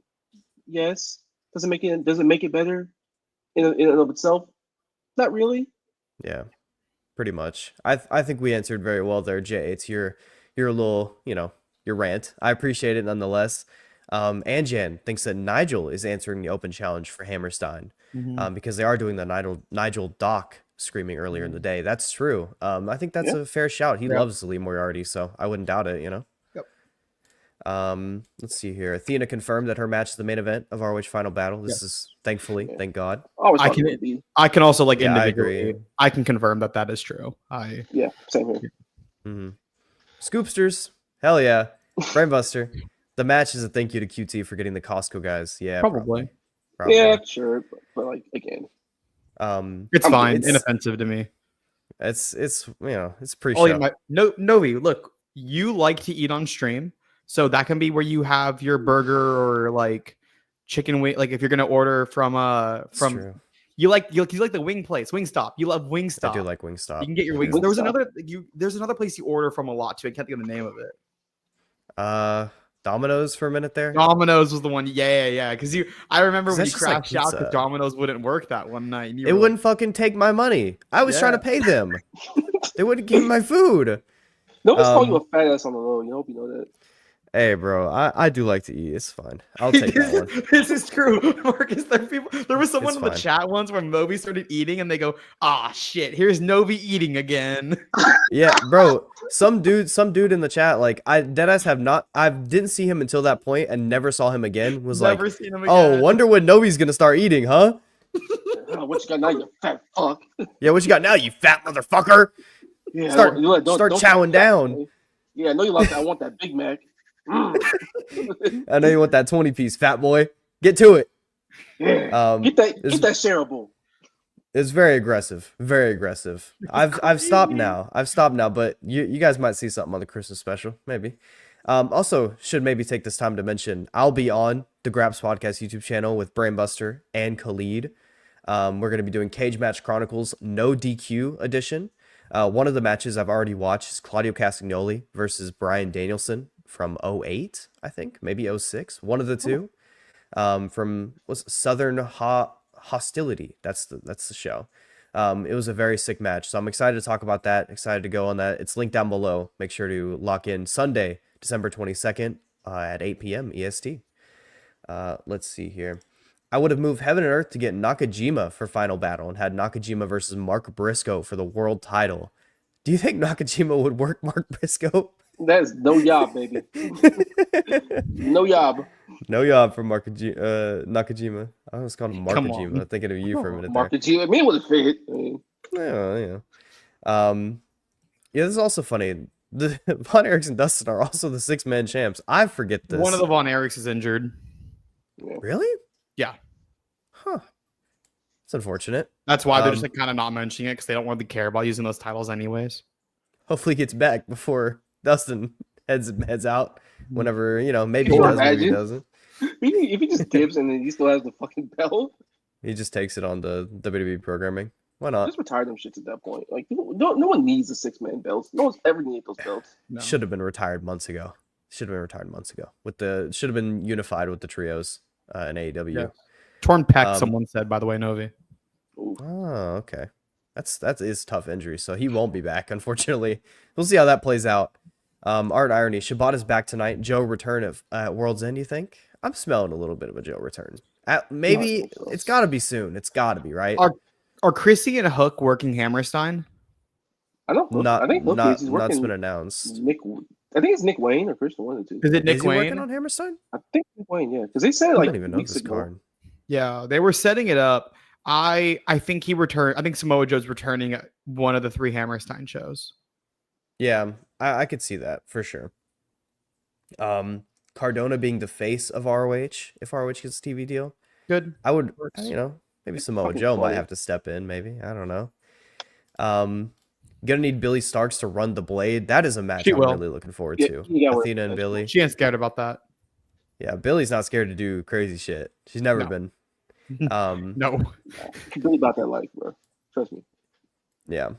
Yes. Does it make it better in and of itself? Not really. Yeah, pretty much. I think we answered very well there, Jay. It's your little, your rant. I appreciate it nonetheless. Anjan thinks that Nigel is answering the open challenge for Hammerstein. Because they are doing the Nigel Doc screaming earlier in the day. That's true. I think that's a fair shout. He loves Lee Moriarty, so I wouldn't doubt it, Yep. Let's see here. Athena confirmed that her match is the main event of ROH Final Battle. This is thankfully, thank God. I can also like individually. I can confirm that is true. Same here. Scoopsters, hell yeah. Brainbuster. The match is a thank you to QT for getting the Costco guys. Yeah, probably. Yeah, sure, but like again, it's fine. It's inoffensive to me. It's pre-show. Novi, look, you like to eat on stream, so that can be where you have your burger or like chicken wing. Like if you're gonna order from you like the wing place, Wingstop. You love Wingstop. I do like Wingstop. You can get your wings. There's another place you order from a lot too. I can't think of the name of it. Domino's for a minute there. Domino's was the one. Yeah. Because I remember when you crashed out because Domino's wouldn't work that one night. It wouldn't fucking take my money. I was trying to pay them. They wouldn't give me my food. Nobody's calling you a fat ass on the low. You hope you know that. Hey, bro, I do like to eat. It's fine. I'll take that one. This is true, Marcus. There was someone in the chat once where Novi started eating, and they go, "Ah, shit! Here's Novi eating again." Yeah, bro. Some dude in the chat, like I didn't see him until that point, and never saw him again. Never seen him again. Oh, wonder when Novi's gonna start eating, huh? What you got now, you fat fuck? Yeah, what you got now, you fat motherfucker? Yeah, start chowing down. Yeah, I know you like that. I want that Big Mac. I know you want that 20-piece, fat boy. Get to it. Yeah. Get that shareable. It's very aggressive. Very aggressive. I've stopped now. But you guys might see something on the Christmas special, maybe. Also, should maybe take this time to mention I'll be on the Graps Podcast YouTube channel with Brainbuster and Khalid. We're going to be doing Cage Match Chronicles No DQ edition. One of the matches I've already watched is Claudio Castagnoli versus Bryan Danielson from 08, I think, maybe 06, one of the two. From Southern Hostility. That's the show. It was a very sick match, so I'm excited to talk about that. Excited to go on that. It's linked down below. Make sure to lock in Sunday, December 22nd at 8 p.m. EST. Let's see here. I would have moved heaven and earth to get Nakajima for Final Battle and had Nakajima versus Mark Briscoe for the world title. Do you think Nakajima would work Mark Briscoe? That's no job, baby. No job. No job for Nakajima. I was calling him Markajima. Thinking of you for a minute there. Markajima. I mean, it would have fit. Yeah. Yeah, this is also funny. The Von Erichs and Dustin are also the 6-man champs. I forget this. One of the Von Erichs is injured. Really? Yeah. Huh. It's unfortunate. That's why they're just like kind of not mentioning it because they don't really care about using those titles anyways. Hopefully he gets back before Dustin heads out. Whenever, maybe he does, maybe he doesn't. If he just dips and then he still has the fucking belt. He just takes it on the WWE programming. Why not? Just retire them shits at that point. Like, no one needs a 6-man belts. No one's ever needed those belts. No. Should have been retired months ago. Should have been unified with the trios in AEW. Yeah. Torn pec, someone said, by the way, Novi. Oh, okay. That is tough injury, so he won't be back, unfortunately. We'll see how that plays out. Art Irony, Shibata's back tonight. Joe return at World's End, you think? I'm smelling a little bit of a Joe return. Maybe it's got to be soon. It's got to be, right? Are Chrissy and Hook working Hammerstein? I don't know. I think Hook is working. That's been announced. I think it's Nick Wayne or Christian, one or two. Is it Nick Wayne working on Hammerstein? I think Nick Wayne, yeah. Because they said I like don't even know this card. Yeah, they were setting it up. I think he returned. I think Samoa Joe's returning at one of the 3 Hammerstein shows. Yeah, I could see that for sure. Cardona being the face of ROH, if ROH gets a TV deal. Good. I would, maybe Samoa Joe might have to step in, maybe. I don't know. Gonna need Billy Starks to run the Blade. That is a match I'm really looking forward to. Athena and Billy. She ain't scared about that. Yeah, Billy's not scared to do crazy shit. She's never been. No. Billy about that life, bro. Trust me. Yeah.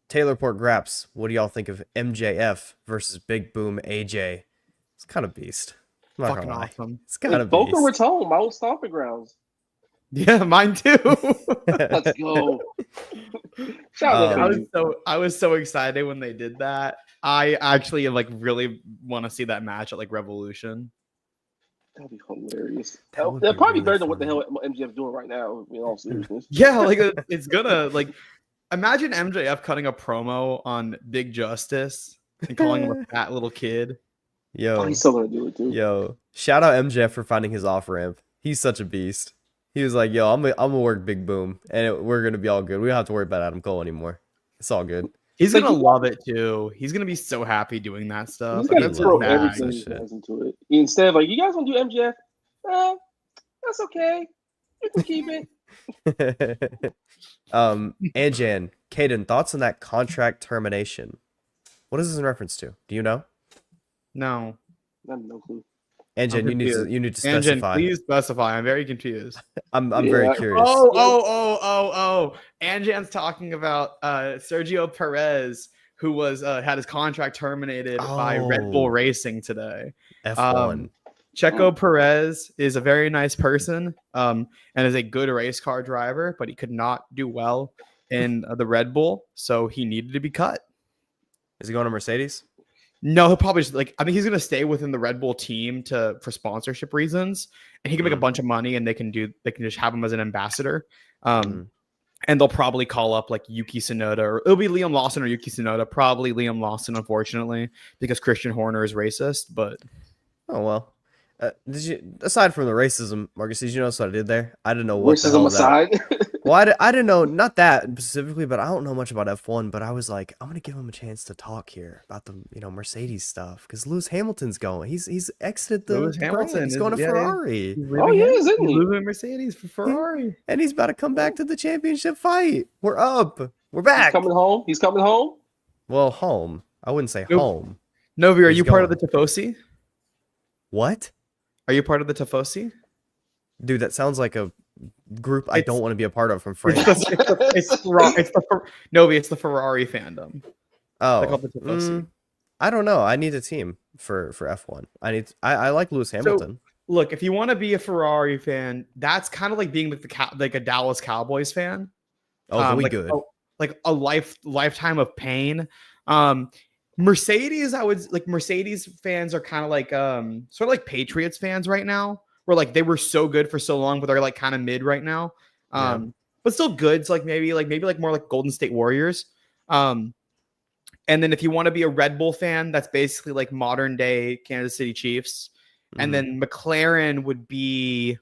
Taylor Port Graps, what do y'all think of MJF versus Big Boom AJ? It's kind of beast. Fucking awesome. It's kind of both beast. Both are home. My old stomping grounds. Yeah, mine too. Let's go. I was so excited when they did that. I actually really want to see that match at Revolution. That'd be hilarious. That'll probably be better than what the hell MJF's doing right now, in all seriousness. Yeah, it's gonna imagine MJF cutting a promo on Big Justice and calling him a fat little kid. Yo, he's still gonna do it too. Yo, shout out MJF for finding his off ramp. He's such a beast. He was like, "Yo, I'm gonna work Big Boom, and we're gonna be all good. We don't have to worry about Adam Cole anymore. It's all good." He's gonna love it too. He's gonna be so happy doing that stuff. He's gonna throw everything he has into it. Instead of you guys want to do MJF? That's okay. You can keep it. Anjan, Kaden, thoughts on that contract termination? What is this in reference to? Do you know? No. I have no clue. Anjan, you need to specify. Anjan, please specify. I'm very confused. I'm very curious. Oh. Anjan's talking about Sergio Perez, who was had his contract terminated by Red Bull Racing today. F1. Checo Perez is a very nice person and is a good race car driver, but he could not do well in the Red Bull, so he needed to be cut. Is he going to Mercedes? No, he'll probably I think he's going to stay within the Red Bull team for sponsorship reasons, and he can make a bunch of money, and they can just have him as an ambassador. And they'll probably call up Yuki Tsunoda, or it'll be Liam Lawson or Yuki Tsunoda. Probably Liam Lawson, unfortunately, because Christian Horner is racist. But did you, aside from the racism, Marcus, did you notice what I did there? I didn't know what racism the hell aside. Well, I didn't know, not that specifically, but I don't know much about F1. But I was like, I'm gonna give him a chance to talk here about the Mercedes stuff because Lewis Hamilton's going. He's exited the Lewis Hamilton. He's going to Ferrari. Isn't he? Moving Mercedes for Ferrari, and he's about to come back to the championship fight. We're up. We're back. He's coming home. Well, home. I wouldn't say home. Novi, are you part of the Tifosi? What? Are you part of the Tifosi? Dude, that sounds like a group I don't want to be a part of from France. Novi. It's the Ferrari fandom. Oh, I don't know. I need a team for F1. I like Lewis Hamilton. So, look, if you want to be a Ferrari fan, that's kind of like being like a Dallas Cowboys fan. Oh, really good. Like a lifetime of pain. Mercedes, Mercedes fans are kind of like sort of like Patriots fans right now, where like they were so good for so long, but they're like kind of mid right now. But still good. So like maybe more like Golden State Warriors. And then if you want to be a Red Bull fan, that's basically like modern day Kansas City Chiefs. And then McLaren would be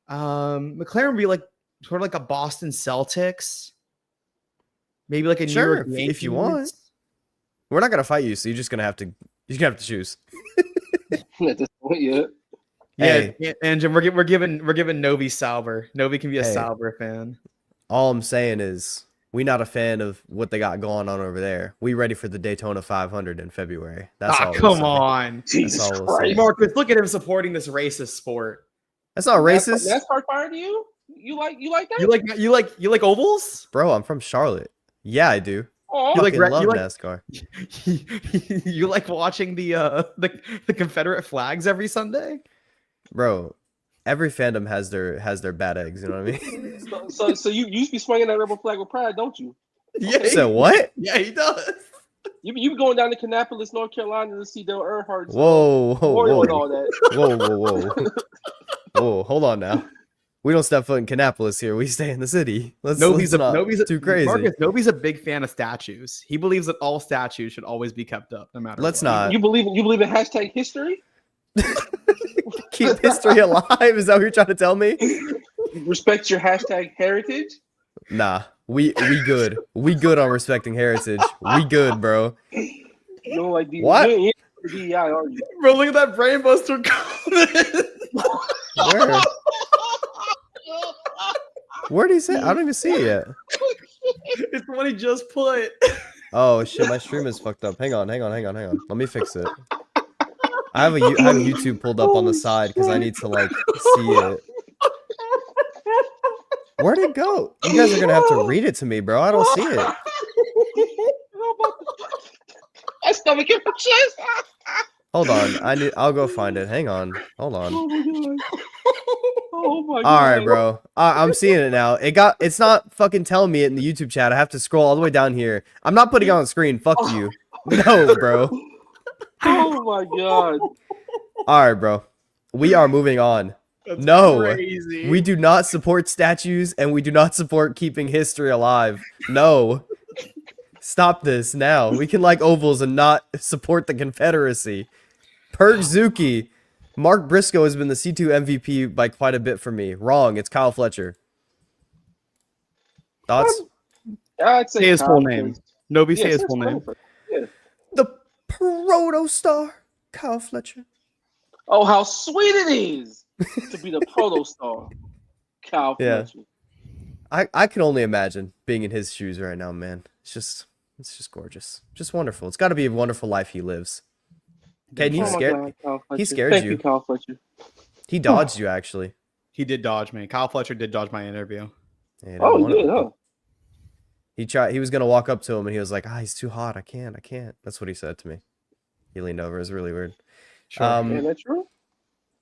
like sort of like a Boston Celtics. Maybe like a New York Yankees. If you want. We're not gonna fight you, so you're gonna have to choose. At this point, yeah. Yeah, and we're giving Novi Sauber. Novi can be a Sauber fan. All I'm saying is we not a fan of what they got going on over there. We ready for the Daytona 500 in February. That's all. Come on, Jesus Christ, Marcus! Look at him supporting this racist sport. That's not racist. NASCAR fire to you? You like that? You like ovals, bro? I'm from Charlotte. Yeah, I do. Oh, love NASCAR. You like watching the Confederate flags every Sunday, bro? Every fandom has their bad eggs. You know what I mean? So you used to be swinging that rebel flag with pride, don't you? Yeah. So what? Yeah, he does. You be going down to Kannapolis, North Carolina, to see Dale Earnhardt. Whoa, and all that. Whoa! Hold on now. We don't step foot in Kannapolis here. We stay in the city. Novi's too crazy. Marcus, Novi's a big fan of statues. He believes that all statues should always be kept up, no matter. Let's what. not. You believe in hashtag history? Keep history alive. Is that what you're trying to tell me? Respect your hashtag heritage. Nah, we good. We good on respecting heritage. We good, bro. You don't like DEI, what? You ain't DEI, are you? Bro, look at that brainbuster comment. Where? Where did he say? I don't even see it yet. It's what he just put. Oh shit, my stream is fucked up. Hang on. Let me fix it. I have YouTube pulled up on the side because I need to like see it. Where'd it go? You guys are gonna have to read it to me, bro. I don't see it. My stomach in my chest. Hold on. I'll go find it. Hang on. Hold on. Oh my God. All right, bro. I'm seeing it now. It's not fucking telling me it in the YouTube chat. I have to scroll all the way down here. I'm not putting it on the screen. Fuck you. No, bro. Oh my God. All right, bro. We are moving on. That's crazy. We do not support statues and we do not support keeping history alive. No. Stop this now. We can like ovals and not support the Confederacy. Perk Zuki. Mark Briscoe has been the C2 MVP by quite a bit for me. Wrong. It's Kyle Fletcher. Thoughts? I'd say his full name. Novi, say his full name. Yeah. The proto star, Kyle Fletcher. Oh, how sweet it is to be the proto star, Kyle Fletcher. I can only imagine being in his shoes right now, man. It's just gorgeous. Just wonderful. It's got to be a wonderful life he lives. Can you scared? He scared Thank you. you, Kyle Fletcher. He dodged you, actually. He did dodge me. Kyle Fletcher did dodge my interview. Yeah, he did, huh? He was gonna walk up to him and he was like, he's too hot. I can't. That's what he said to me. He leaned over. It was really weird. Sure. Yeah, that's true.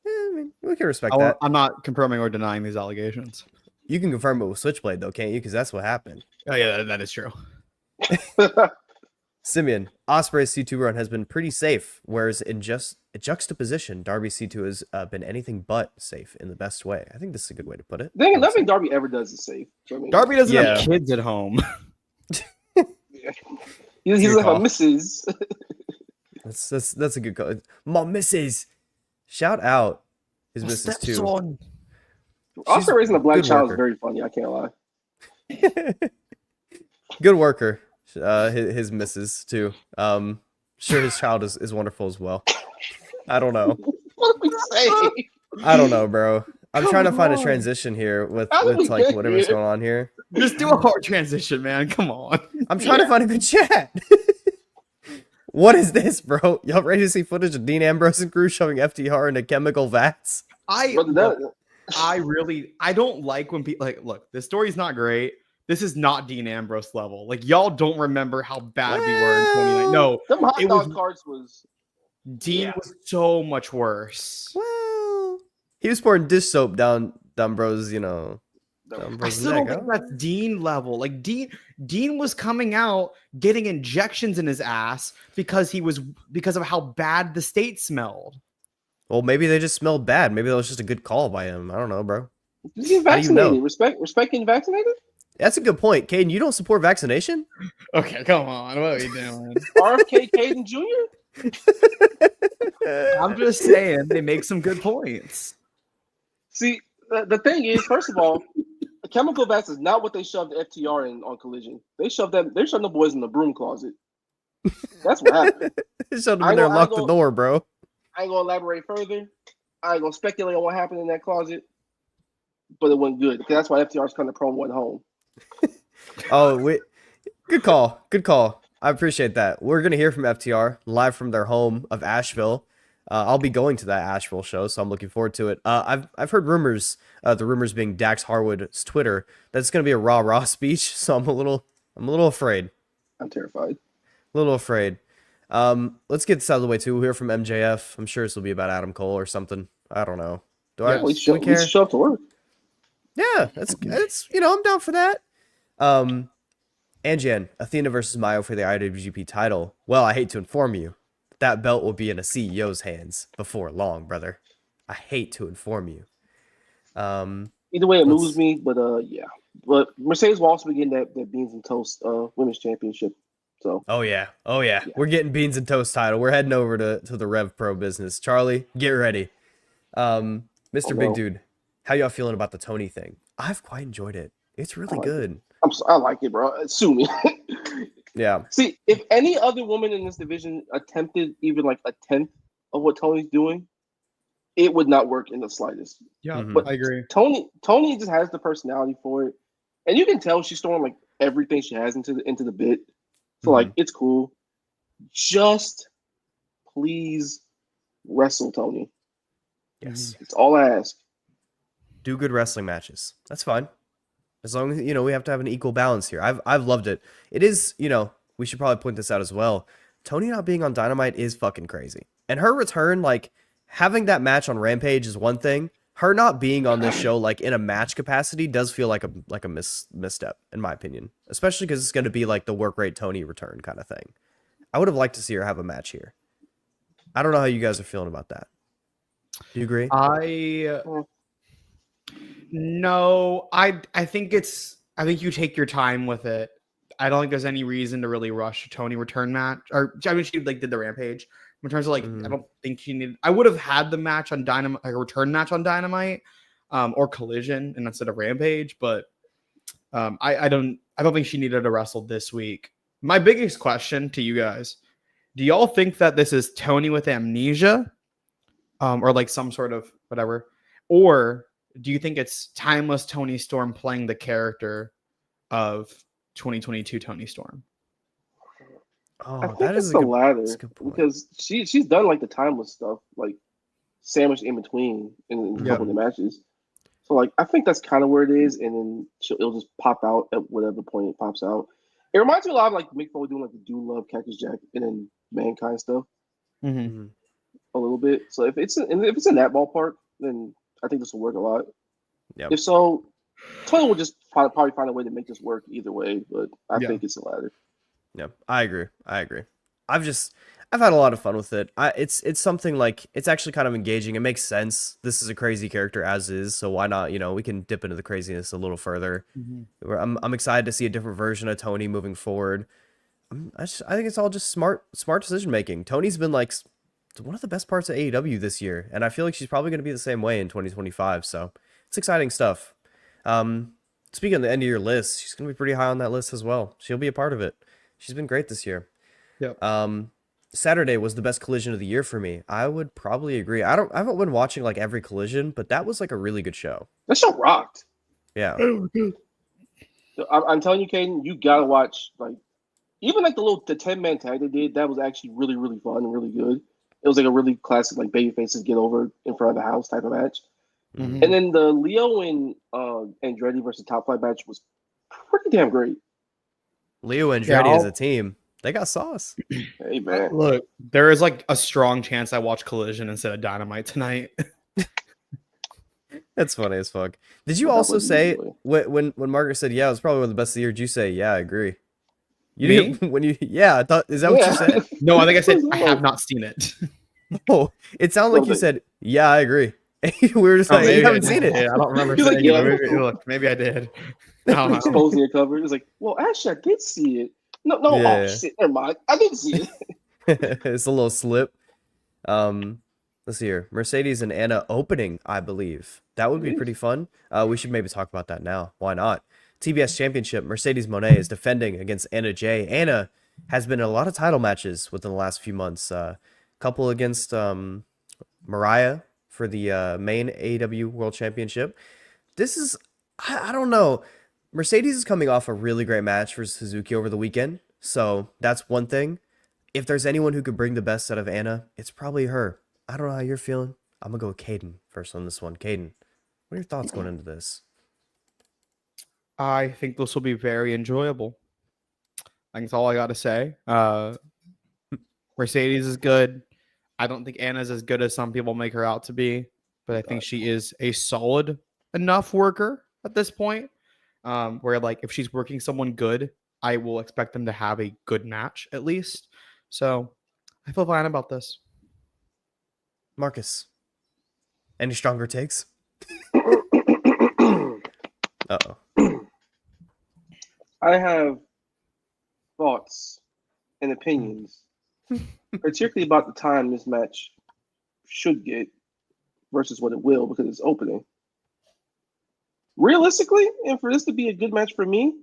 Yeah, I mean, we can respect that. I'm not confirming or denying these allegations. You can confirm it with Switchblade though, can't you? Because that's what happened. Oh yeah, that is true. Simeon, Osprey's C2 run has been pretty safe, whereas in just a juxtaposition, Darby's C2 has been anything but safe in the best way. I think this is a good way to put it. Nothing Darby ever does is safe. I mean, Darby doesn't have kids at home. He doesn't have a missus. That's a good call. My missus. Shout out his missus too. Also, raising a black child is very funny. I can't lie. Good worker. His missus too. Sure, his child is wonderful as well. I don't know. What are we saying? I don't know, bro. I'm trying to find a transition here with like whatever's going on here. Just do a hard transition, man. Come on. I'm trying to find a good chat. What is this, bro? Y'all ready to see footage of Dean Ambrose and crew shoving FTR into chemical vats? I don't like when people like, look, this story's not great. This is not Dean Ambrose level. Like, y'all don't remember how bad we were in 2019. No, them hot it was dog cards was Dean was so much worse. Well, he was pouring dish soap down Bro's, I Bro's still neck. don't think that's Dean level. Like Dean was coming out getting injections in his ass because of how bad the state smelled. Well, maybe they just smelled bad. Maybe that was just a good call by him. I don't know, bro. He's getting vaccinated. Respect getting vaccinated? That's a good point. Caden, you don't support vaccination? Okay, come on. What are you doing? RFK Caden Jr.? I'm just saying they make some good points. See, the thing is, first of all, a chemical vax is not what they shoved FTR in on Collision. They shoved the boys in the broom closet. That's what happened. They shoved them in there and locked the door, bro. I ain't gonna elaborate further. I ain't gonna speculate on what happened in that closet, but it went good because that's why FTR's kind of promo went home. Good call. I appreciate that. We're gonna hear from FTR live from their home of Asheville. I'll be going to that Asheville show, so I'm looking forward to it. I've heard rumors, the rumors being Dax Harwood's Twitter, that it's gonna be a rah speech. So I'm a little afraid. I'm terrified. A little afraid. Let's get this out of the way too. We'll hear from MJF. I'm sure this will be about Adam Cole or something. I don't know. Do we care? We show up to work. Yeah, it's I'm down for that. Anjan, Athena versus Mayo for the IWGP title. Well, I hate to inform you, that belt will be in a CEO's hands before long, brother. I hate to inform you. Either way, it moves me, but yeah. But Mercedes will also be getting that Beans and Toast Women's Championship. So. Oh yeah. We're getting Beans and Toast title. We're heading over to the Rev Pro business. Charlie, get ready. Mr. Big Dude, how y'all feeling about the Tony thing? I've quite enjoyed it. It's really good. I like it, bro. Sue me. Yeah. See, if any other woman in this division attempted even like a tenth of what Tony's doing, it would not work in the slightest. Yeah, but I agree. Tony just has the personality for it, and you can tell she's throwing like everything she has into the bit. So like, it's cool. Just please wrestle Tony. Yes, it's all I ask. Do good wrestling matches. That's fine. As long as, we have to have an equal balance here. I've loved it. It is, we should probably point this out as well. Tony not being on Dynamite is fucking crazy. And her return, like, having that match on Rampage is one thing. Her not being on this show, like, in a match capacity does feel like a misstep, in my opinion. Especially because it's going to be, like, the work rate Tony return kind of thing. I would have liked to see her have a match here. I don't know how you guys are feeling about that. Do you agree? No, I think you take your time with it. I don't think there's any reason to really rush a Tony return match. Or I mean, she did the Rampage. In terms of I don't think she needed. I would have had the match on Dynamite, like a return match on Dynamite, or Collision, and instead of Rampage. But I don't think she needed to wrestle this week. My biggest question to you guys: do y'all think that this is Tony with amnesia, or like some sort of whatever, or do you think it's timeless Tony Storm playing the character of 2022 Tony Storm? I think it's the latter, because she's done like the timeless stuff, like sandwiched in between in a couple of the matches. So like I think that's kind of where it is, and then it'll just pop out at whatever point it pops out. It reminds me a lot of like Mick Foley doing like the Dude Love Cactus Jack and then Mankind stuff a little bit. So if it's in that ballpark, then I think this will work a lot. Yep. If so, Tony will just probably find a way to make this work either way, but I think it's the latter. Yeah, I agree. I've had a lot of fun with it. It's something like, it's actually kind of engaging. It makes sense. This is a crazy character as is, so why not, we can dip into the craziness a little further. I'm excited to see a different version of Tony moving forward. I think it's all just smart decision making. Tony's been like one of the best parts of AEW this year, and I feel like she's probably going to be the same way in 2025, so it's exciting stuff. Speaking of the end of your list, she's going to be pretty high on that list as well. She'll be a part of it. She's been great this year. Yep. Saturday was the best Collision of the year for me. I would probably agree. I haven't been watching like every Collision, but that was like a really good show. That show rocked. Yeah. I'm telling you, Caden, you gotta watch like even like the 10-man tag they did. That was actually really, really fun and really good. It was like a really classic like baby faces get over in front of the house type of match. And then the Leo and Andretti versus Top Flight match was pretty damn great. Leo and Andretti as a team, they got sauce. Hey man, look, there is like a strong chance I watch Collision instead of Dynamite tonight. That's funny as fuck. Did you also say when Marcus said yeah, it was probably one of the best of the year? Did you say yeah, I agree? You didn't when you I thought is that what you said? No, I think I said I have not seen it. Oh, it sounded like you said yeah, I agree. We were just like, you haven't seen it. I don't remember saying it. Maybe I did. Exposing your cover. It's like, well, actually, I did see it. No, oh shit, never mind. I didn't see it. It's a little slip. Let's see here. Mercedes and Anna opening, I believe. That would be pretty fun. We should maybe talk about that now. Why not? TBS Championship, Mercedes Moné is defending against Anna Jay. Anna has been in a lot of title matches within the last few months. Couple against Mariah for the main AEW World Championship. This is, I don't know. Mercedes is coming off a really great match for Suzuki over the weekend. So that's one thing. If there's anyone who could bring the best out of Anna, it's probably her. I don't know how you're feeling. I'm going to go with Kaden first on this one. Kaden, what are your thoughts going into this? I think this will be very enjoyable. I think that's all I got to say. Mercedes is good. I don't think Anna's as good as some people make her out to be, but I think she is a solid enough worker at this point where, like, if she's working someone good, I will expect them to have a good match at least. So I feel fine about this. Marcus, any stronger takes? Uh-oh. I have thoughts and opinions, particularly about the time this match should get versus what it will because it's opening. Realistically, and for this to be a good match for me,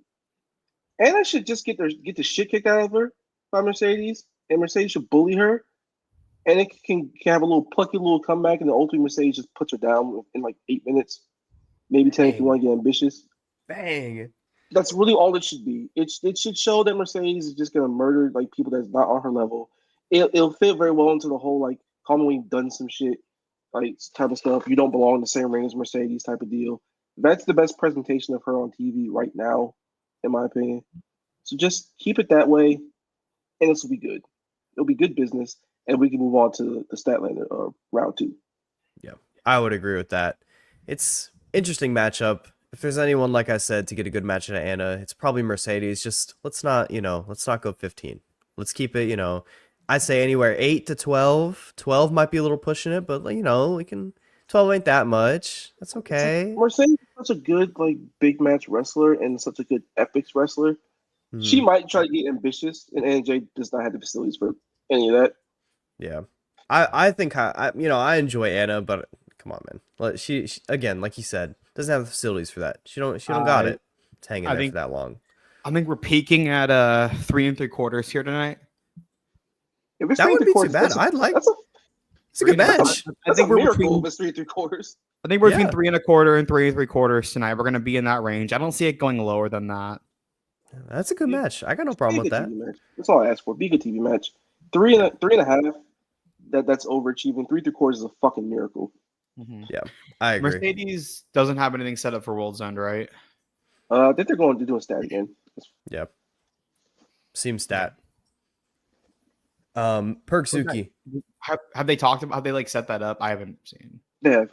Anna should just get the shit kicked out of her by Mercedes, and Mercedes should bully her, and it can have a little plucky little comeback, and the ultimate Mercedes just puts her down in like 8 minutes, maybe 10 if you want to get ambitious. Bang. That's really all it should be. It should show that Mercedes is just gonna murder like people that's not on her level. It'll fit very well into the whole like comment we've done some shit like type of stuff. You don't belong in the same ring as Mercedes type of deal. That's the best presentation of her on TV right now, in my opinion. So just keep it that way, and this will be good. It'll be good business, and we can move on to the Statlander round 2. Yeah, I would agree with that. It's interesting matchup. If there's anyone, like I said, to get a good match out of Anna, it's probably Mercedes. Just let's not go 15. Let's keep it, I'd say anywhere 8 to 12. 12 might be a little pushing it, but we can. 12 ain't that much. That's okay. Mercedes is such a good big match wrestler and such a good epics wrestler. She might try to get ambitious, and NJ does not have the facilities for any of that. Yeah, I think I enjoy Anna, but come on, man. She again, like you said, doesn't have the facilities for that. She don't got it. It's hanging there for that long. I think we're peaking at 3 3/4 here tonight. That wouldn't be too bad. It's a good match. I think we're between 3 3/4. I think we're between 3 1/4 and 3 3/4 tonight. We're going to be in that range. I don't see it going lower than that. That's a good match. I got no problem with that. That's all I ask for. Be a good TV match. 3 1/2. That's overachieving. 3 3/4 is a fucking miracle. Mm-hmm. Yeah, I agree. Mercedes doesn't have anything set up for World's End, right? I think they're going to do a stat again. Yeah. Seam stat. Perksuki. Have they talked about? Have they set that up? I haven't seen. They have.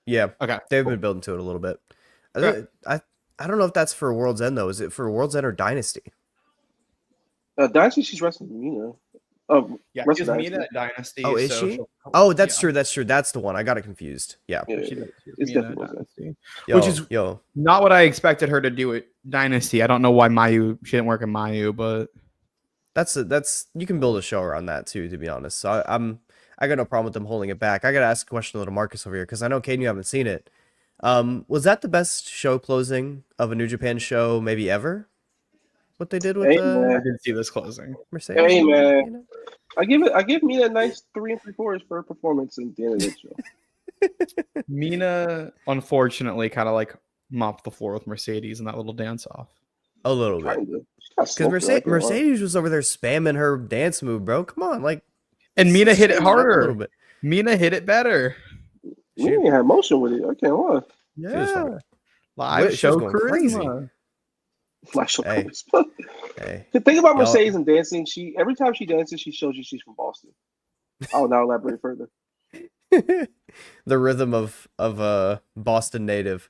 Yeah. Okay. They've been building to it a little bit. Okay. I don't know if that's for World's End though. Is it for World's End or Dynasty? Dynasty, she's wrestling Mina. Yeah, she's Mina at Dynasty. Oh, is she? Oh, that's true. That's true. That's the one. I got it confused. Yeah. It's definitely Dynasty. Which is not what I expected her to do at Dynasty. I don't know why she didn't work in Mayu, but that's you can build a show around that too. To be honest, so I got no problem with them holding it back. I got to ask a question to Marcus over here because I know Kaden, you haven't seen it. Was that the best show closing of a New Japan show maybe ever? What they did with I didn't see this closing. Mercedes. Hey man, I give Mina a nice 3 3/4 for her performance in the end of that show. Mina unfortunately kind of mopped the floor with Mercedes in that little dance off. A little bit. Because Mercedes was over there spamming her dance move, bro. Come on, and Mina hit it harder. Mina hit it better. We ain't had motion with it. I can't lie. Yeah. Live Live show going charisma. Flash show Hey. charisma. Hey, The thing about Y'all- Mercedes and dancing, every time she dances, she shows you she's from Boston. I'll now elaborate further. the rhythm of a Boston native.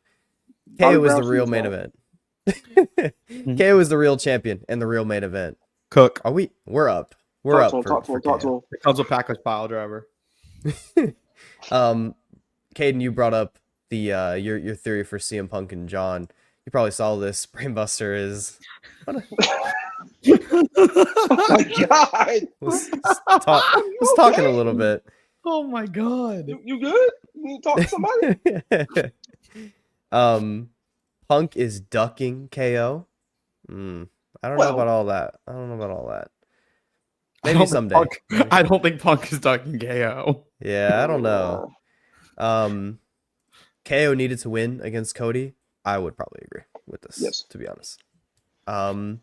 Bobby KO is the Brown, real she's main not. event. KO is the real champion and the real main event. Cook. We're up. We're up for Talk to KO. him. The Council Packers pile driver. Caden, you brought up the your theory for CM Punk and John. You probably saw this. Brainbuster is Oh my god! was talking a little bit. Oh my god. You good? You need to talk to somebody? Punk is ducking KO. I don't know about all that. Maybe someday. I don't think Punk is ducking KO. Yeah, I don't know. KO needed to win against Cody. I would probably agree with this. Yes. To be honest. Caden,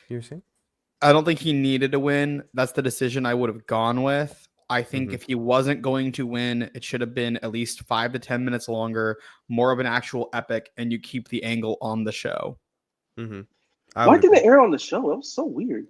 you were saying? I don't think he needed to win. That's the decision I would have gone with. I think if he wasn't going to win, it should have been at least 5 to 10 minutes longer, more of an actual epic, and you keep the angle on the show. Why didn't it air on the show? That was so weird.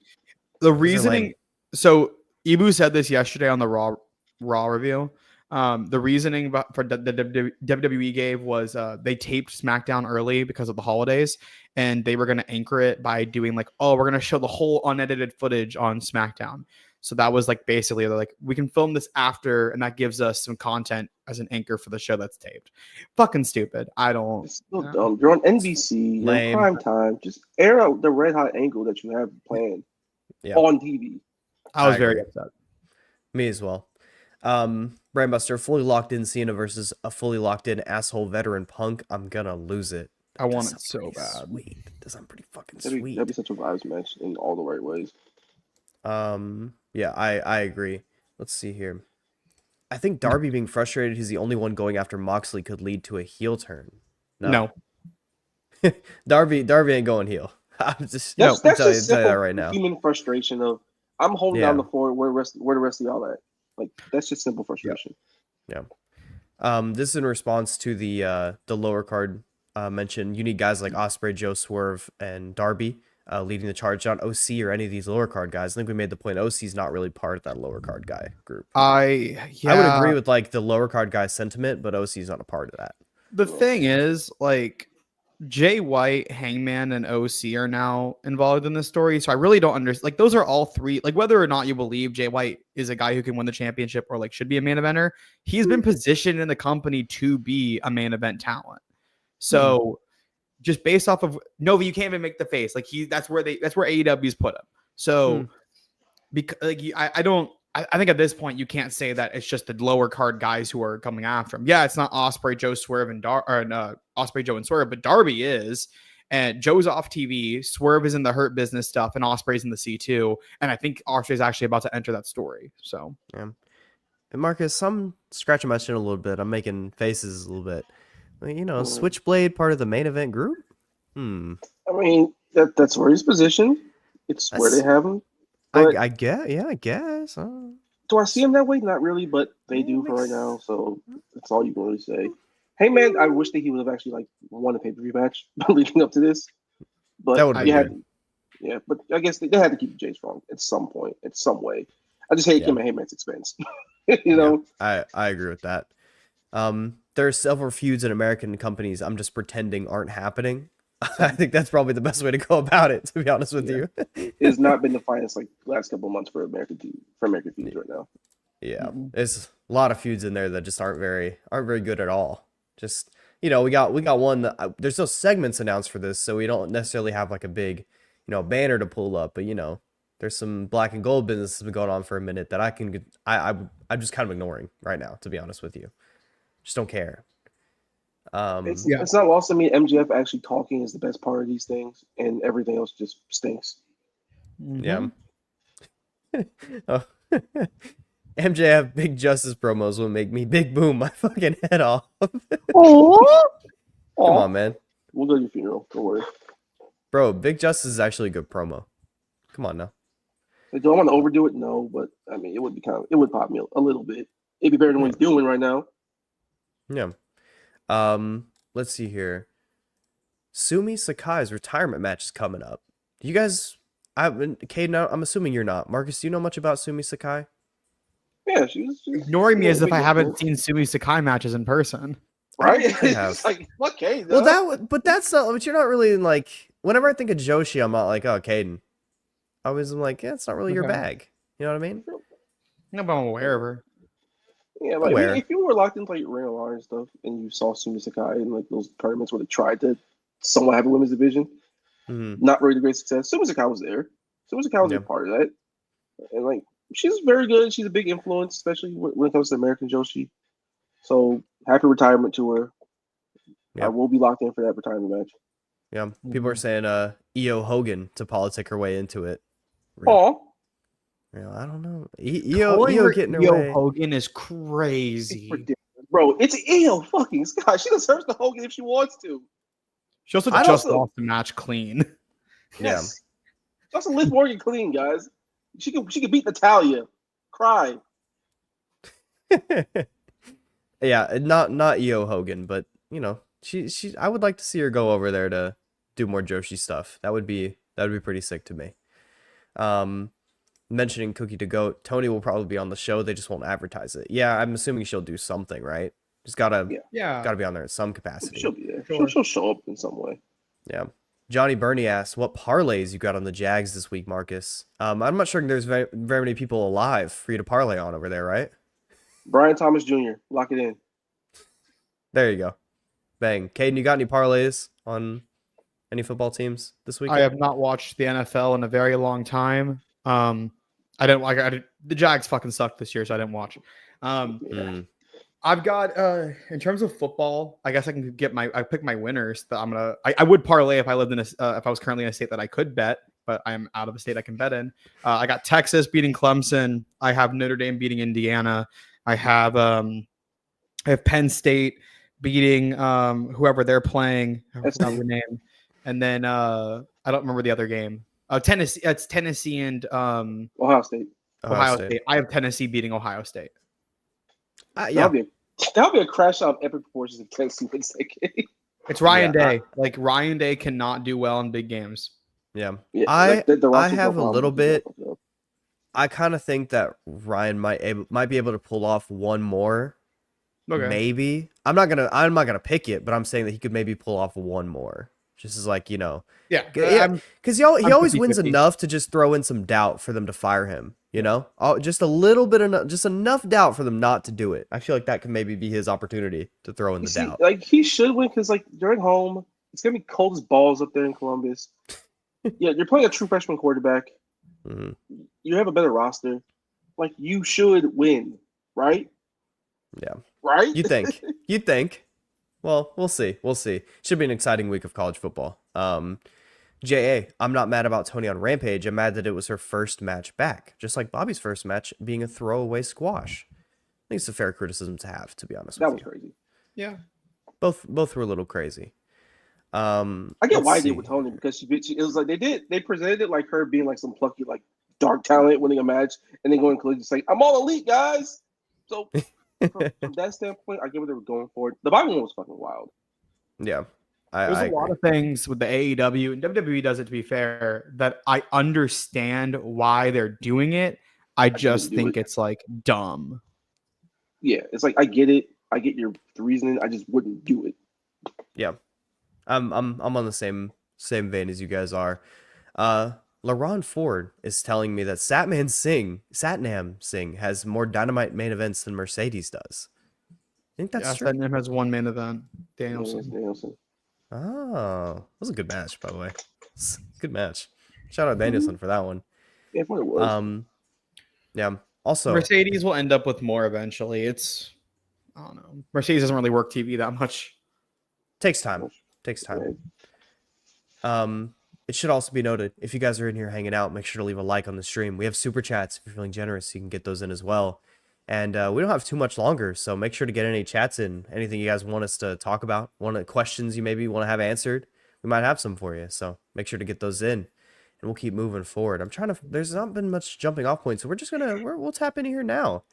The reasoning. So Ibu said this yesterday on the Raw review. The reasoning for the WWE gave was they taped SmackDown early because of the holidays, and they were going to anchor it by doing like, oh, we're going to show the whole unedited footage on SmackDown. So that was like basically they're like, we can film this after, and that gives us some content as an anchor for the show that's taped. Fucking stupid. I don't. It's so dumb. You're on NBC. You're in prime time. Just air out the red hot angle that you have planned on TV. I was very upset. Me as well. Brainbuster, fully locked in Cena versus a fully locked in asshole veteran Punk. I'm gonna lose it. I want it so bad. Sweet. That sounds pretty fucking That'd sweet. be such a vibes match in all the right ways. Yeah, I agree. Let's see here. I think Darby being frustrated he's the only one going after Moxley could lead to a heel turn. No. Darby ain't going heel. I'm just That's tell you just that right now. Human frustration of I'm holding down the fort. Where the rest of y'all at? Like that's just simple frustration. Yeah. This is in response to the lower card mention. You need guys like Ospreay, Joe Swerve, and Darby leading the charge on OC or any of these lower card guys. I think we made the point OC's not really part of that lower card guy group. I would agree with like the lower card guy sentiment, but OC's not a part of that. The thing is, like, Jay White, Hangman, and OC are now involved in this story. So I really don't understand. Like, those are all three. Like, whether or not you believe Jay White is a guy who can win the championship or like should be a main eventer, he's been positioned in the company to be a main event talent. So just based off of Novi, you can't even make the face. Like that's where AEW's put him. So because like I think at this point you can't say that it's just the lower card guys who are coming after him. Yeah, it's not Ospreay, Joe, Swerve, and Ospreay, Joe, and Swerve, but Darby is, and Joe's off TV. Swerve is in the Hurt Business stuff, and Ospreay's in the C2. And I think Ospreay's actually about to enter that story. So yeah. And Marcus, I'm scratching my chin a little bit. I'm making faces a little bit. You know, Switchblade part of the main event group. I mean, that's where he's positioned. It's where they have him. I guess. Yeah, I guess. Do I see him that way? Not really, but they do for right now. So that's all you can really say. Hey, man, I wish that he would have actually like won a pay-per-view match leading up to this. But that would be good. Yeah, but I guess they had to keep Jay strong at some point, in some way. I just hate him at Heyman's expense. You know, I agree with that. There are several feuds in American companies I'm just pretending aren't happening. I think that's probably the best way to go about it, to be honest with you. It has not been the finest like last couple of months for American feuds right now. Yeah, there's a lot of feuds in there that just aren't very good at all. Just, you know, we got one that there's no segments announced for this, so we don't necessarily have like a big, you know, banner to pull up. But you know, there's some black and gold business that's been going on for a minute that I'm just kind of ignoring right now, to be honest with you. Just don't care. It's not lost to me. MJF actually talking is the best part of these things, and everything else just stinks. Yeah. MJF Big Justice promos will make me big boom my fucking head off. Come on, man. We'll go to your funeral. Don't worry. Bro, Big Justice is actually a good promo. Come on now. Do I want to overdo it? No, but I mean, it would pop me a little bit It'd be better than what he's doing right now. Yeah. Let's see here. Sumi Sakai's retirement match is coming up. You guys, Kaden, I'm assuming you're not. Marcus, do you know much about Sumi Sakai? Yeah, she's ignoring me as if I haven't seen Sumi Sakai matches in person. Right? It's like, fuck Kaden. Well, but you're not really like, whenever I think of Joshi, I'm not like, oh, Kaden. I always am like, yeah, it's not really your bag. You know what I mean? No, but I'm aware of her. Yeah, like if you were locked into like Ring of Honor and stuff, and you saw Sumi Sakai in like those tournaments where they tried to somewhat have a women's division, not really the great success. Sumi Sakai was there. Sumi Sakai was a part of that, and like she's very good. She's a big influence, especially when it comes to American Joshi. So happy retirement to her. I will be locked in for that retirement match. Yeah, people are saying Io Hogan to politic her way into it. Oh. I don't know. Io getting her way. Hogan is crazy. Bro, it's Io fucking Scott. She deserves the Hogan if she wants to. She also just lost the match clean. Yes. She also Liv Morgan clean, guys. She could beat Natalia. Cry. Yeah, not Io Hogan, but you know, she I would like to see her go over there to do more Joshi stuff. That would be pretty sick to me. Mentioning Cookie to Goat, Tony will probably be on the show. They just won't advertise it. Yeah, I'm assuming she'll do something, right? Just gotta be on there in some capacity. She'll be there. Sure. She'll show up in some way. Yeah. Johnny Burney asks, what parlays you got on the Jags this week, Marcus? I'm not sure there's very many people alive for you to parlay on over there, right? Brian Thomas Jr. Lock it in. There you go. Bang. Caden, you got any parlays on any football teams this week? I have not watched the NFL in a very long time. The Jags fucking sucked this year, so I didn't watch. I've got in terms of football, I guess I can pick my winners that I would parlay if I lived in if I was currently in a state that I could bet, but I am out of the state I can bet in. I got Texas beating Clemson. I have Notre Dame beating Indiana. I have Penn State beating whoever they're playing. That's not the name. And then I don't remember the other game. Tennessee. It's Tennessee and Ohio State. Ohio State. I have Tennessee beating Ohio State. Yeah, that'll be a crash out of epic proportions if Tennessee wins that game. It's Ryan Day. Ryan Day cannot do well in big games. Yeah, I have a little bit. I kind of think that Ryan might be able to pull off one more. Okay. Maybe I'm not gonna pick it, but I'm saying that he could maybe pull off one more. Just as like, you know, because he always wins enough to just throw in some doubt for them to fire him. You know, just a little bit enough, just enough doubt for them not to do it. I feel like that could maybe be his opportunity to throw in the doubt. Like he should win because like during home, it's gonna be cold as balls up there in Columbus. Yeah, you're playing a true freshman quarterback. Mm-hmm. You have a better roster. Like you should win, right? Yeah. Right? You think. Well, we'll see. Should be an exciting week of college football. JA, I'm not mad about Tony on Rampage. I'm mad that it was her first match back. Just like Bobby's first match being a throwaway squash. I think it's a fair criticism to have, to be honest with you. That was crazy. Yeah. Both were a little crazy. I get why they did with Tony because it was like they presented it like her being like some plucky like dark talent winning a match and then going to just like I'm all elite guys. So from that standpoint, I get what they were going for. The Bible one was fucking wild. Yeah. There's a lot of things with the AEW and WWE does it, to be fair, that I understand why they're doing it. I just think it's like dumb. Yeah, it's like I get it. I get your reasoning. I just wouldn't do it. Yeah. I'm on the same vein as you guys are. LaRon Ford is telling me that Satnam Singh has more Dynamite main events than Mercedes does. I think that's true. Satnam has one main event. Danielson. Oh, that was a good match, by the way. Good match. Shout out Danielson for that one. Yeah, it was. Yeah. Also, Mercedes will end up with more eventually. I don't know. Mercedes doesn't really work TV that much. Takes time. It should also be noted, if you guys are in here hanging out, make sure to leave a like on the stream. We have super chats. If you're feeling generous, you can get those in as well. And we don't have too much longer, so make sure to get any chats in. Anything you guys want us to talk about, questions you maybe want to have answered, we might have some for you. So make sure to get those in, and we'll keep moving forward. There's not been much jumping off points, so we'll tap into here now.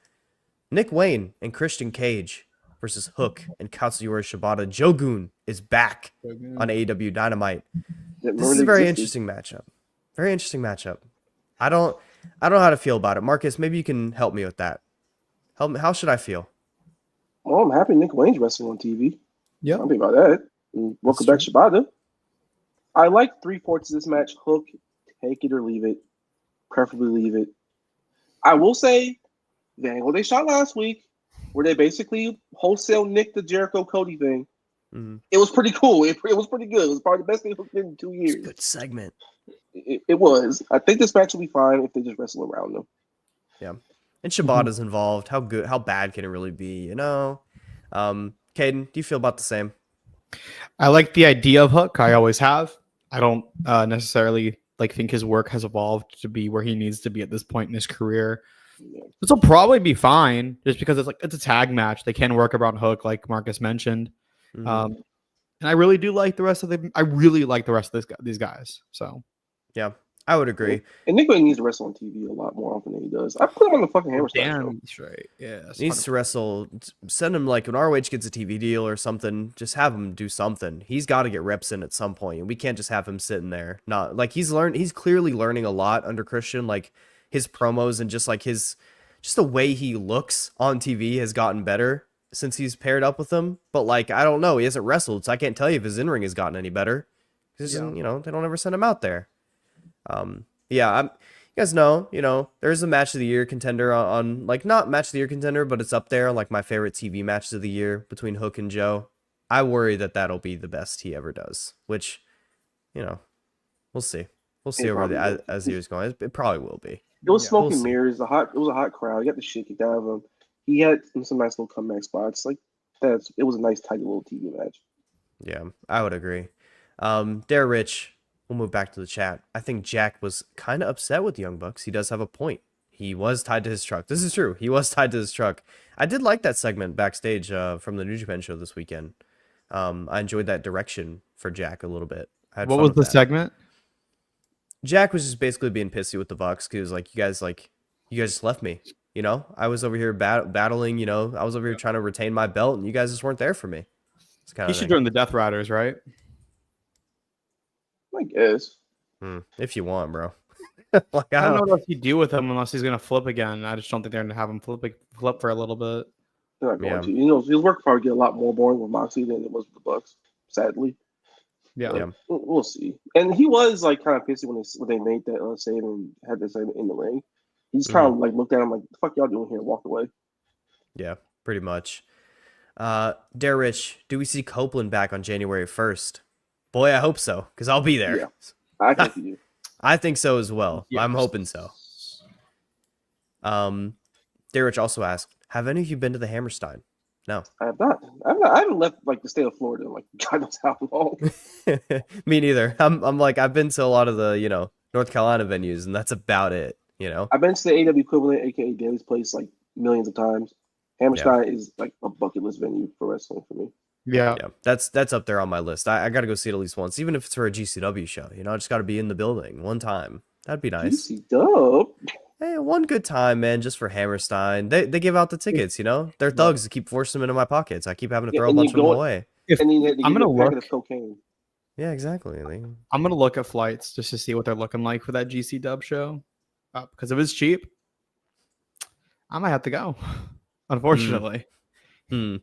Nick Wayne and Christian Cage versus Hook and Katsuyori Shibata. Jogun is back on AEW Dynamite. This is a very interesting matchup. Very interesting matchup. I don't know how to feel about it. Marcus, maybe you can help me with that. Help me. How should I feel? Well, I'm happy Nick Wayne's wrestling on TV. Yeah. I'm happy about that. And welcome back, Shibata. I like 3/4 of this match. Hook, take it or leave it. Preferably leave it. I will say, the angle they shot last week, where they basically wholesale nicked the Jericho Cody thing, it was pretty cool. It was pretty good. It was probably the best thing Hook did in 2 years. It's a good segment. It was. I think this match will be fine if they just wrestle around them. Yeah. And Shibata's involved. How bad can it really be, you know? Kaden, do you feel about the same? I like the idea of Hook. I always have. I don't necessarily think his work has evolved to be where he needs to be at this point in his career. Yeah. This will probably be fine just because it's a tag match. They can work around Hook, like Marcus mentioned. And I really do like the rest of these guys. So yeah, I would agree. And Nick Wayne needs to wrestle on TV a lot more often than he does. I put him on the fucking Hammerstein show. Right. Yeah. He needs to wrestle. Send him when ROH gets a TV deal or something. Just have him do something. He's got to get reps in at some point, and we can't just have him sitting there. Not like he's clearly learning a lot under Christian. Like his promos and just the way he looks on TV has gotten better since he's paired up with him. But I don't know. He hasn't wrestled, so I can't tell you if his in-ring has gotten any better. Because they don't ever send him out there. You guys know, there's a match of the year contender on not match of the year contender, but it's up there on my favorite TV matches of the year between Hook and Joe. I worry that that'll be the best he ever does, which, we'll see. We'll see as the year's going. It probably will be. It was smoke and mirrors. It was a hot crowd. He got the shit kicked out of him. He had some nice little comeback spots. It was a nice, tight little TV match. Yeah, I would agree. Dare Rich, we'll move back to the chat. I think Jack was kind of upset with Young Bucks. He does have a point. He was tied to his truck. This is true. He was tied to his truck. I did like that segment backstage from the New Japan show this weekend. I enjoyed that direction for Jack a little bit. What was the segment? Jack was just basically being pissy with the Bucks because you guys just left me. I was over here battling. I was over here trying to retain my belt, and you guys just weren't there for me. He should join the Death Riders, right? I guess. If you want, bro. I don't know what he'd do with him unless he's gonna flip again. I just don't think they're gonna have him flip for a little bit. They're not going to. His work probably get a lot more boring with Moxley than it was with the Bucks. Sadly. Yeah. We'll see. And he was kind of pissy when they made that save and had that save in the ring. He's kind of looked at him like, the fuck y'all doing here? And walked away. Yeah, pretty much. Dare Rich, do we see Copeland back on January 1st? Boy, I hope so, because I'll be there. Yeah, I think you do. I think so as well. Yes. I'm hoping so. Dare Rich also asked, have any of you been to the Hammerstein? No. I have not. I haven't left the state of Florida in God knows how long. Me neither. I've been to a lot of the, North Carolina venues, and that's about it. I've been to the AEW equivalent, aka Daly's Place, millions of times. Hammerstein is a bucket list venue for wrestling for me. Yeah, that's up there on my list. I got to go see it at least once, even if it's for a GCW show. I just got to be in the building one time. That'd be nice. GCW. Hey, one good time, man, just for Hammerstein. They give out the tickets. They're thugs to keep forcing them into my pockets. I keep having to throw a bunch of them away. I'm gonna look. Cocaine. Yeah, exactly. I'm gonna look at flights just to see what they're looking like for that GC Dub show, because if it's cheap, I might have to go. Unfortunately. We'll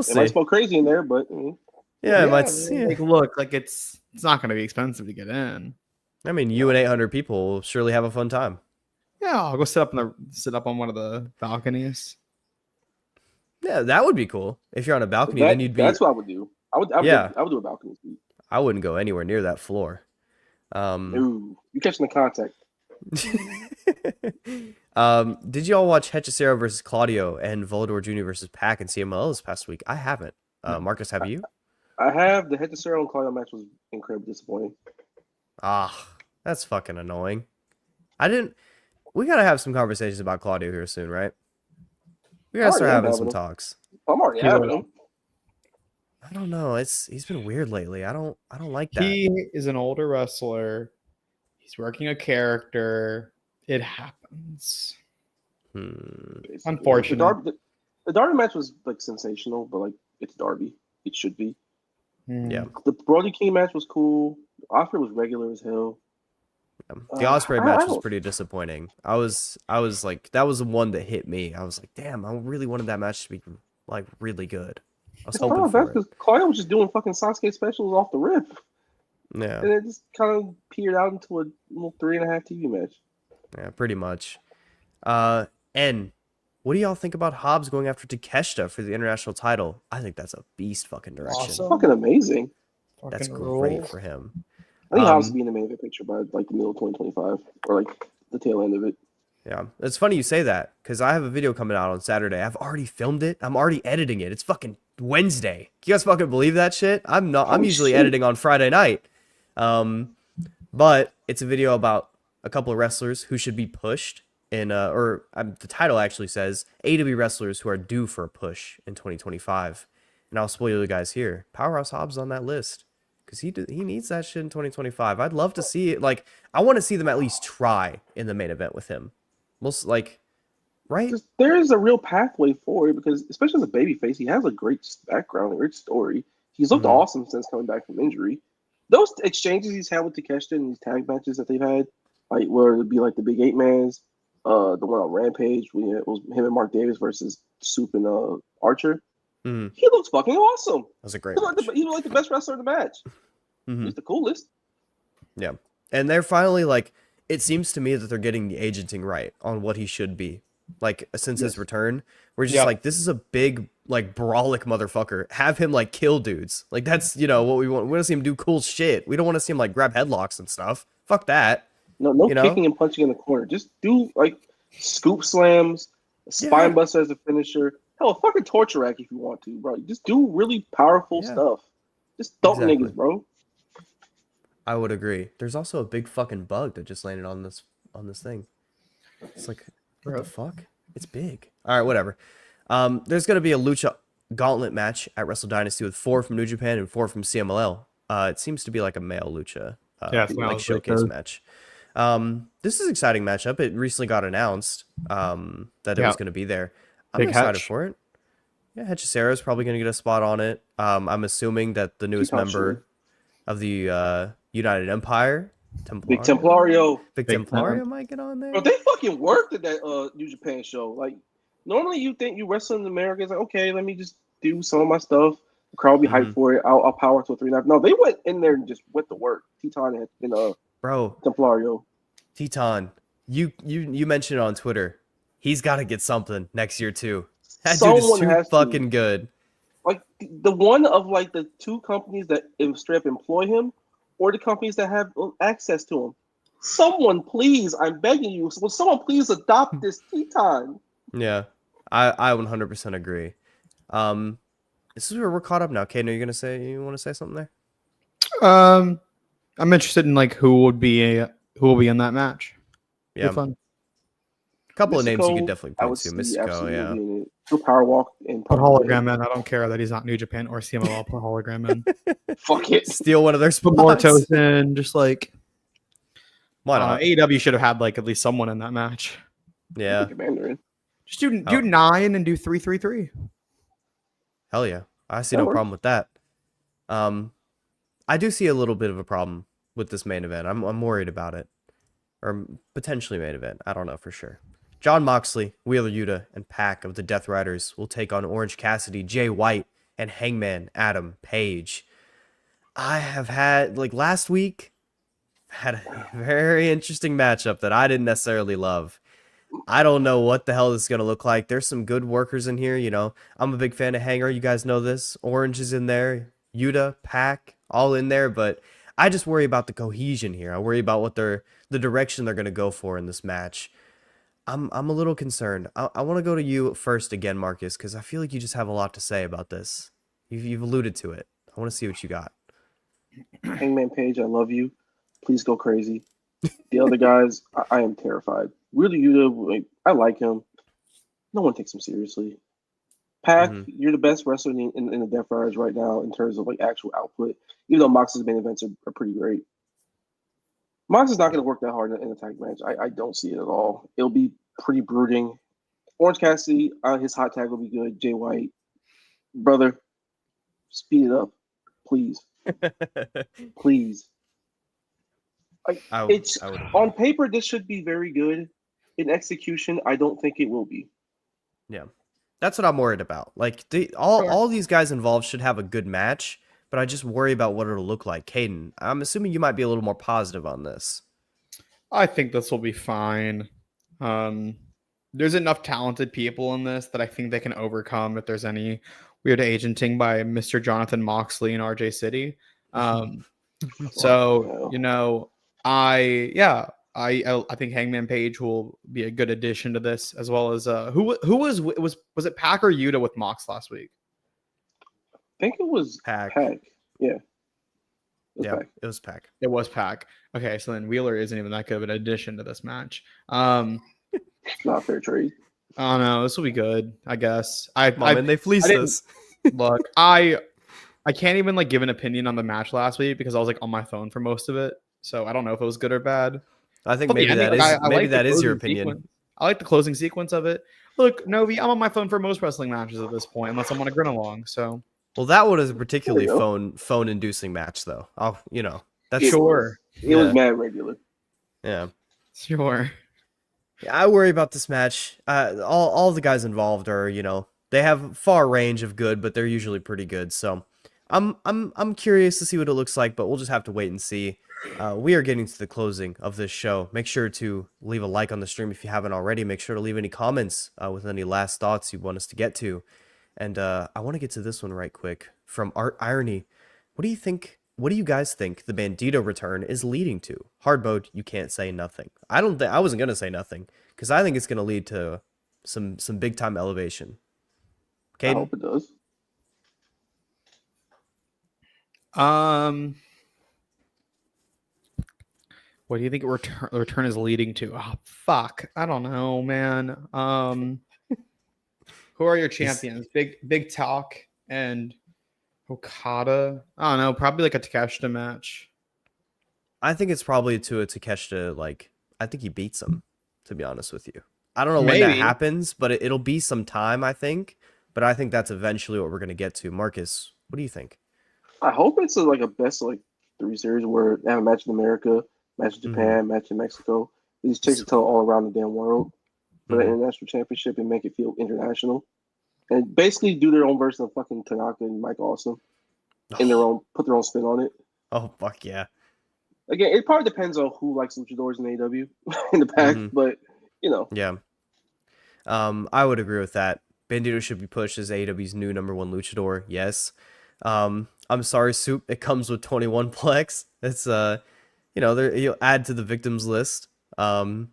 see. It might smell crazy in there, but it might. Look, it's not going to be expensive to get in. I mean, you and 800 people will surely have a fun time. Yeah, I'll go sit up on one of the balconies. Yeah, that would be cool. If you're on a balcony, then you'd be. That's what I would do. I would do a balcony seat. I wouldn't go anywhere near that floor. Ooh, you catching the contact. Did you all watch Hechicero versus Claudio and Volador Jr. versus Pac and CMLL this past week? I haven't. Marcus, have you? I have. The Hechicero and Claudio match was incredibly disappointing. That's fucking annoying. We gotta have some conversations about Claudio here soon, right? We gotta start having some talks. I'm already having them. I don't know. He's been weird lately. I don't like that. He is an older wrestler. He's working a character. It happens. basically. Unfortunate. The Darby match was like sensational, but like it's Darby. It should be. Yeah. The Brody King match was cool. Osprey was regular as hell. The Osprey match was pretty disappointing. I was like, that was the one that hit me. I was like, damn, I really wanted that match to be like really good. I was hoping for it. Because Claudio was just doing fucking Sasuke specials off the rip. Yeah. And it just kind of peered out into a little 3.5 TV match. Yeah, pretty much. And what do y'all think about Hobbs going after Takeshita for the international title? I think that's a beast fucking direction. Awesome. Fucking amazing. That's great for him. I think Hobbs will be in the main event picture by like the middle of 2025 or like the tail end of it. Yeah, it's funny you say that because I have a video coming out on Saturday. I've already filmed it. I'm already editing it. It's fucking Wednesday. Can you guys fucking believe that shit? I'm not. I'm usually editing on Friday night. But it's a video about a couple of wrestlers who should be pushed in, the title actually says AEW wrestlers who are due for a push in 2025. And I'll spoil you guys here. Powerhouse Hobbs on that list because he needs that shit in 2025. I'd love to see it. Like, I want to see them at least try in the main event with him. Most like, right? There is a real pathway for it because, especially as a babyface, he has a great background, a great story. He's looked awesome since coming back from injury. Those exchanges he's had with Takeshita and these tag matches that they've had, like where it'd be like the Big 8-mans, the one on Rampage, when it was him and Mark Davis versus Soup and Archer. He looks fucking awesome. That was a great match. He was like the best wrestler in the match. He's the coolest. Yeah. And they're finally like, it seems to me that they're getting the agenting right on what he should be. Like, since his return, we're just like, this is a big, like, brawlic motherfucker. Have him, like, kill dudes. Like, that's, you know, what we want. We want to see him do cool shit. We don't want to see him, like, grab headlocks and stuff. Fuck that. No kicking and punching in the corner. Just do, like, scoop slams, spine buster as a finisher. Hell, a fucking torture rack if you want to, bro. Just do really powerful stuff. Just thump niggas, bro. I would agree. There's also a big fucking bug that just landed on this thing. It's like, what the fuck? It's big. All right, whatever. There's going to be a Lucha Gauntlet match at Wrestle Dynasty with 4 from New Japan and 4 from CMLL. It seems to be like a male Lucha like showcase match. This is an exciting matchup. It recently got announced that it was going to be there. I'm excited for it. Yeah, Hechicero is probably going to get a spot on it. I'm assuming that the newest member of the United Empire, Big Templario might get on there. Bro, they fucking worked at that New Japan show. Like, normally you think you wrestle in America, it's like, okay, let me just do some of my stuff. The crowd will be hyped for it. I'll power to a 3.5. No, they went in there and just went to work. Teton and Templario. Teton, you mentioned it on Twitter. He's got to get something next year too. That Someone dude is too fucking good. Like the one of like the 2 companies that straight up employ him, or the companies that have access to him. Someone, please, I'm begging you. Will someone please adopt this Teton? Yeah, I 100% agree. This is where we're caught up now. Kaden, you want to say something there? I'm interested in like who will be in that match. Yeah, fun. A couple of names you could definitely point to. Mystico, yeah. Power walk and put hologram in. I don't care that he's not New Japan or CMLL. Put hologram in. Fuck it. Steal one of their spots. Put Mortos in. Just like, why not? AEW should have had like at least someone in that match. Yeah. Just do 9 and do 3-3-3. Hell yeah. I see no problem with that. I do see a little bit of a problem with this main event. I'm worried about it. Or potentially main event. I don't know for sure. Jon Moxley, Wheeler Yuta, and Pac of the Death Riders will take on Orange Cassidy, Jay White, and Hangman Adam Page. I have had, like last week, had a very interesting matchup that I didn't necessarily love. I don't know what the hell this is going to look like. There's some good workers in here, you know. I'm a big fan of Hanger. You guys know this. Orange is in there. Yuta, Pac, all in there. But I just worry about the cohesion here. I worry about what the direction they're going to go for in this match. I'm a little concerned. I want to go to you first again, Marcus, because I feel like you just have a lot to say about this. You've alluded to it. I want to see what you got. Hangman Page, I love you. Please go crazy. The other guys, I am terrified. Really, Yuta, I like him. No one takes him seriously. Pac, you're the best wrestler in the Death Riders right now in terms of like actual output. Even though Mox's main events are pretty great. Mox is not going to work that hard in a tag match. I don't see it at all. It'll be pretty brooding. Orange Cassidy, his hot tag will be good. Jay White, brother, speed it up, please, please. It's I would on paper. This should be very good. In execution, I don't think it will be. Yeah, that's what I'm worried about. Like all these guys involved should have a good match, but I just worry about what it'll look like. Kaden, I'm assuming you might be a little more positive on this. I think this will be fine. There's enough talented people in this that I think they can overcome if there's any weird agenting by Mr. Jonathan Moxley and RJ City. So you know, I think Hangman Page will be a good addition to this, as well as who was it Pac or Yuta with Mox last week? I think it was Pac. Yeah. It was Pac. It was Pac. Okay, so then Wheeler isn't even that good of an addition to this match. Not a fair trade. I don't know. This will be good, I guess. They fleeced us. Look, I can't even like give an opinion on the match last week because I was like on my phone for most of it. So I don't know if it was good or bad. I think maybe that is your opinion. Sequence. I like the closing sequence of it. Look, Novi, I'm on my phone for most wrestling matches at this point, unless I want to grin along. So well, that one is a particularly phone inducing match, though. That's sure. It was mad regular. Yeah, sure. Yeah, I worry about this match. All the guys involved are, they have far range of good, but they're usually pretty good. So I'm curious to see what it looks like, but we'll just have to wait and see. We are getting to the closing of this show. Make sure to leave a like on the stream if you haven't already. Make sure to leave any comments with any last thoughts you want us to get to. And I want to get to this one right quick from Art Irony. What do you think? What do you guys think the Bandito return is leading to? Hard mode, you can't say nothing. I wasn't gonna say nothing because I think it's gonna lead to some big time elevation. Kaden? I hope it does. What do you think the return is leading to? Oh, fuck. I don't know, man. Who are your champions? Big Talk and Okada. I don't know. Probably like a Takeshita match. I think it's probably to a Takeshita. Like, I think he beats him, to be honest with you. I don't know when that happens, but it'll be some time, I think. But I think that's eventually what we're going to get to. Marcus, what do you think? I hope it's a best 3 series where they have a match in America, match in Japan, match in Mexico. They just chase it all around the damn world for the international championship and make it feel international. And basically do their own version of fucking Tanaka and Mike Awesome put their own spin on it. Oh, fuck yeah. Again, it probably depends on who likes luchadors in AEW in the pack, but Yeah. I would agree with that. Bandito should be pushed as AEW's new #1 luchador. Yes. I'm sorry, Soup. It comes with 21 plex. It's you'll add to the victims list. And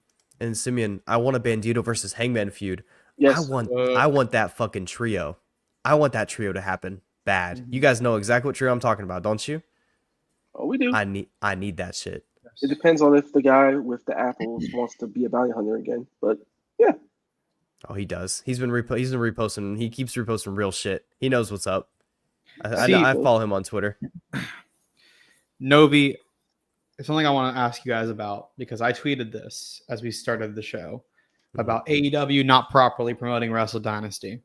Simeon, I want a Bandito versus Hangman feud. Yes. I want that fucking trio. I want that trio to happen bad. You guys know exactly what trio I'm talking about, don't you? Oh, we do. I need that shit. It depends on if the guy with the apples wants to be a bounty hunter again, but yeah. Oh, he does. He's been reposting. He keeps reposting real shit. He knows what's up. I follow him on Twitter. Novi, it's something I want to ask you guys about because I tweeted this as we started the show about AEW not properly promoting Wrestle Dynasty.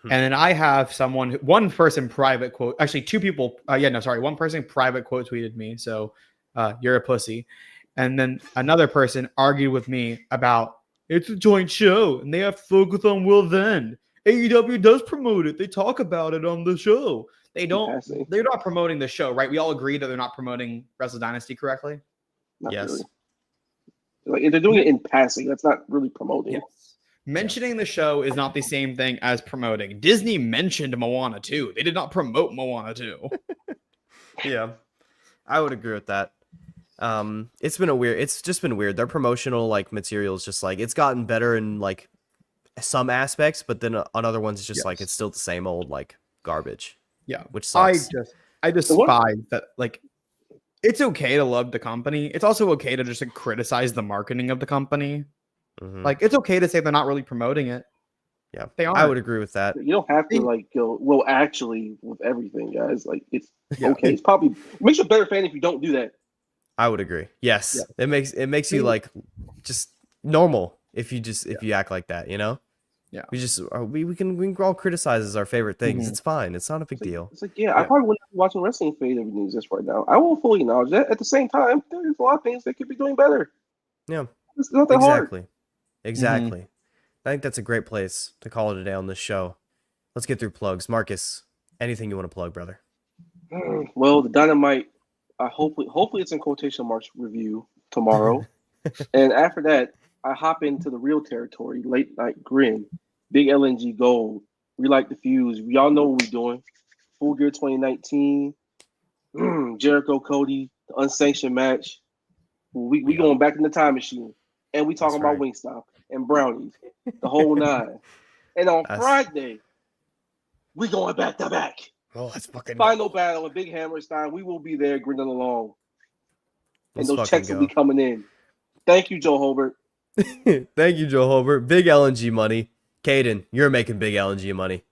And then I have one person private quote, actually 2 people. One person private quote tweeted me. So you're a pussy. And then another person argued with me about it's a joint show and they have to focus on Will Then. AEW does promote it. They talk about it on the show. They're not promoting the show, right? We all agree that they're not promoting Wrestle Dynasty correctly? Not yes. Really. If they're doing it in passing, that's not really promoting. Yes. Mentioning the show is not the same thing as promoting. Disney mentioned Moana 2. They did not promote Moana 2. Yeah. I would agree with that. It's just been weird. Their promotional material is just it's gotten better in some aspects, but then on other ones it's just it's still the same old garbage. Yeah. Which sucks. I despise that it's okay to love the company. It's also okay to just criticize the marketing of the company. It's okay to say they're not really promoting it. Yeah, they are. I would agree with that. You don't have to go, well, actually, with everything, guys. It's okay. It's probably makes you a better fan if you don't do that. I would agree. Yes. It makes you just normal. if you act like that, you know. Yeah. We can all criticize as our favorite things. Mhm. It's fine. It's not a big deal. It's like, I probably wouldn't be watching wrestling for AEW news just right now. I will fully acknowledge that. At the same time, there's a lot of things they could be doing better. Yeah. It's not that hard. Exactly. I think that's a great place to call it a day on this show. Let's get through plugs. Marcus, anything you want to plug, brother? Well, the Dynamite, hopefully it's in quotation marks review tomorrow. And after that, I hop into the real territory, Late Night Grin, Big LNG Gold, We Like the Fuse. Y'all know what we're doing. Full Gear 2019, Jericho Cody, the unsanctioned match. We going back in the time machine. And we talking about Wingstop and brownies, the whole nine. And on Friday, we going back to back. Oh, that's fucking final battle with Big Hammerstein. We will be there grinning along. Let's and those checks will be coming in. Thank you, Joe Hobart. Thank you, Joe Hobart. Big LNG money. Kaden, you're making big LNG money.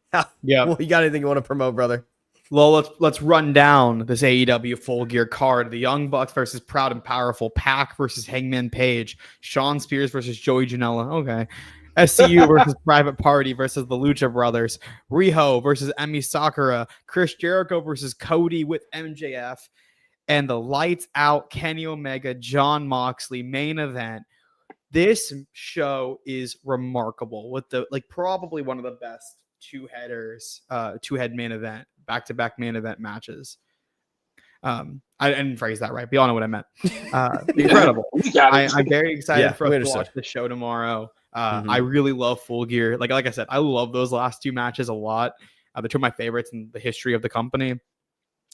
Yeah. Well, you got anything you want to promote, brother? Well, let's run down this AEW Full Gear card. The Young Bucks versus Proud and Powerful. Pac versus Hangman Page. Shawn Spears versus Joey Janela. Okay. SCU versus Private Party versus the Lucha Brothers. Riho versus Emi Sakura. Chris Jericho versus Cody with MJF. And the Lights Out Kenny Omega, John Moxley main event. This show is remarkable with the probably one of the best two-head main event, back-to-back main event matches. I didn't phrase that right, but y'all know what I meant. Incredible. I'm very excited for us to watch the show tomorrow. I really love Full Gear. Like I said, I love those last two matches a lot. They're two of my favorites in the history of the company.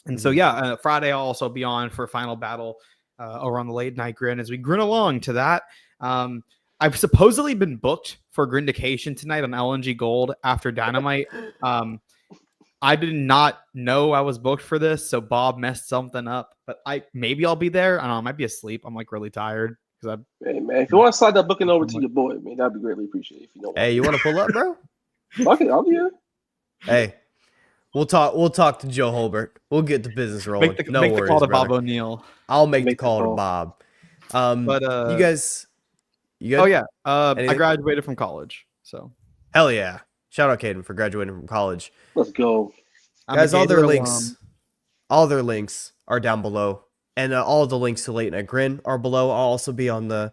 And so, Friday I'll also be on for Final Battle over on the Late Night Grin as we grin along to that. I've supposedly been booked for Grindication tonight on LNG Gold after Dynamite. I did not know I was booked for this, so Bob messed something up. But maybe I'll be there. I don't know. I might be asleep. I'm really tired. Hey man, if you want to slide that booking over to your boy, man, that'd be greatly appreciated. If you know. Hey, you want to pull up, bro? Fuck it, I'll be here. Hey. We'll talk to Joe Hobart. We'll get the business rolling. Make the worries, call to brother. Bob O'Neill. I'll make the call to Bob. But you guys. Oh yeah. I graduated from college. So hell yeah. Shout out Kaden for graduating from college. Let's go. Guys, all their links are down below. And all the links to Late Night Grin are below. I'll also be on the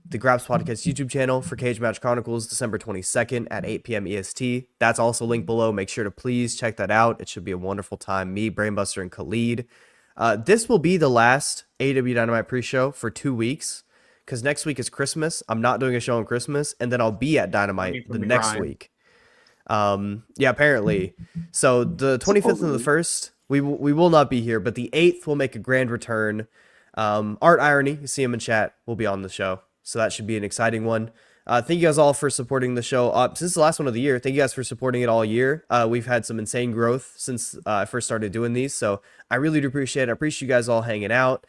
Graps Podcast YouTube channel for Cage Match Chronicles December 22nd at 8 p.m. EST. That's also linked below. Make sure to please check that out. It should be a wonderful time. Me, Brainbuster, and Khalid. This will be the last AEW Dynamite pre-show for 2 weeks because next week is Christmas. I'm not doing a show on Christmas, and then I'll be at Dynamite the next week. Apparently. So the 25th and the 1st, we will not be here, but the 8th will make a grand return. Art Irony, you see him in chat, will be on the show. So that should be an exciting one. Thank you guys all for supporting the show. Since the last one of the year, thank you guys for supporting it all year. We've had some insane growth since I first started doing these. So I really do appreciate it. I appreciate you guys all hanging out,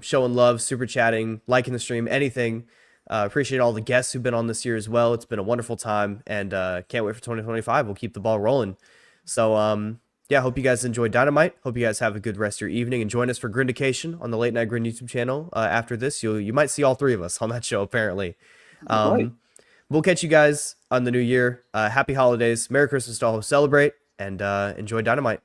showing love, super chatting, liking the stream, anything. Appreciate all the guests who've been on this year as well. It's been a wonderful time, and can't wait for 2025. We'll keep the ball rolling. So, hope you guys enjoyed Dynamite. Hope you guys have a good rest of your evening, and join us for Grindication on the Late Night Grin YouTube channel. After this, you might see all three of us on that show, apparently. We'll catch you guys on the new year. Happy holidays. Merry Christmas to all who celebrate, and enjoy Dynamite.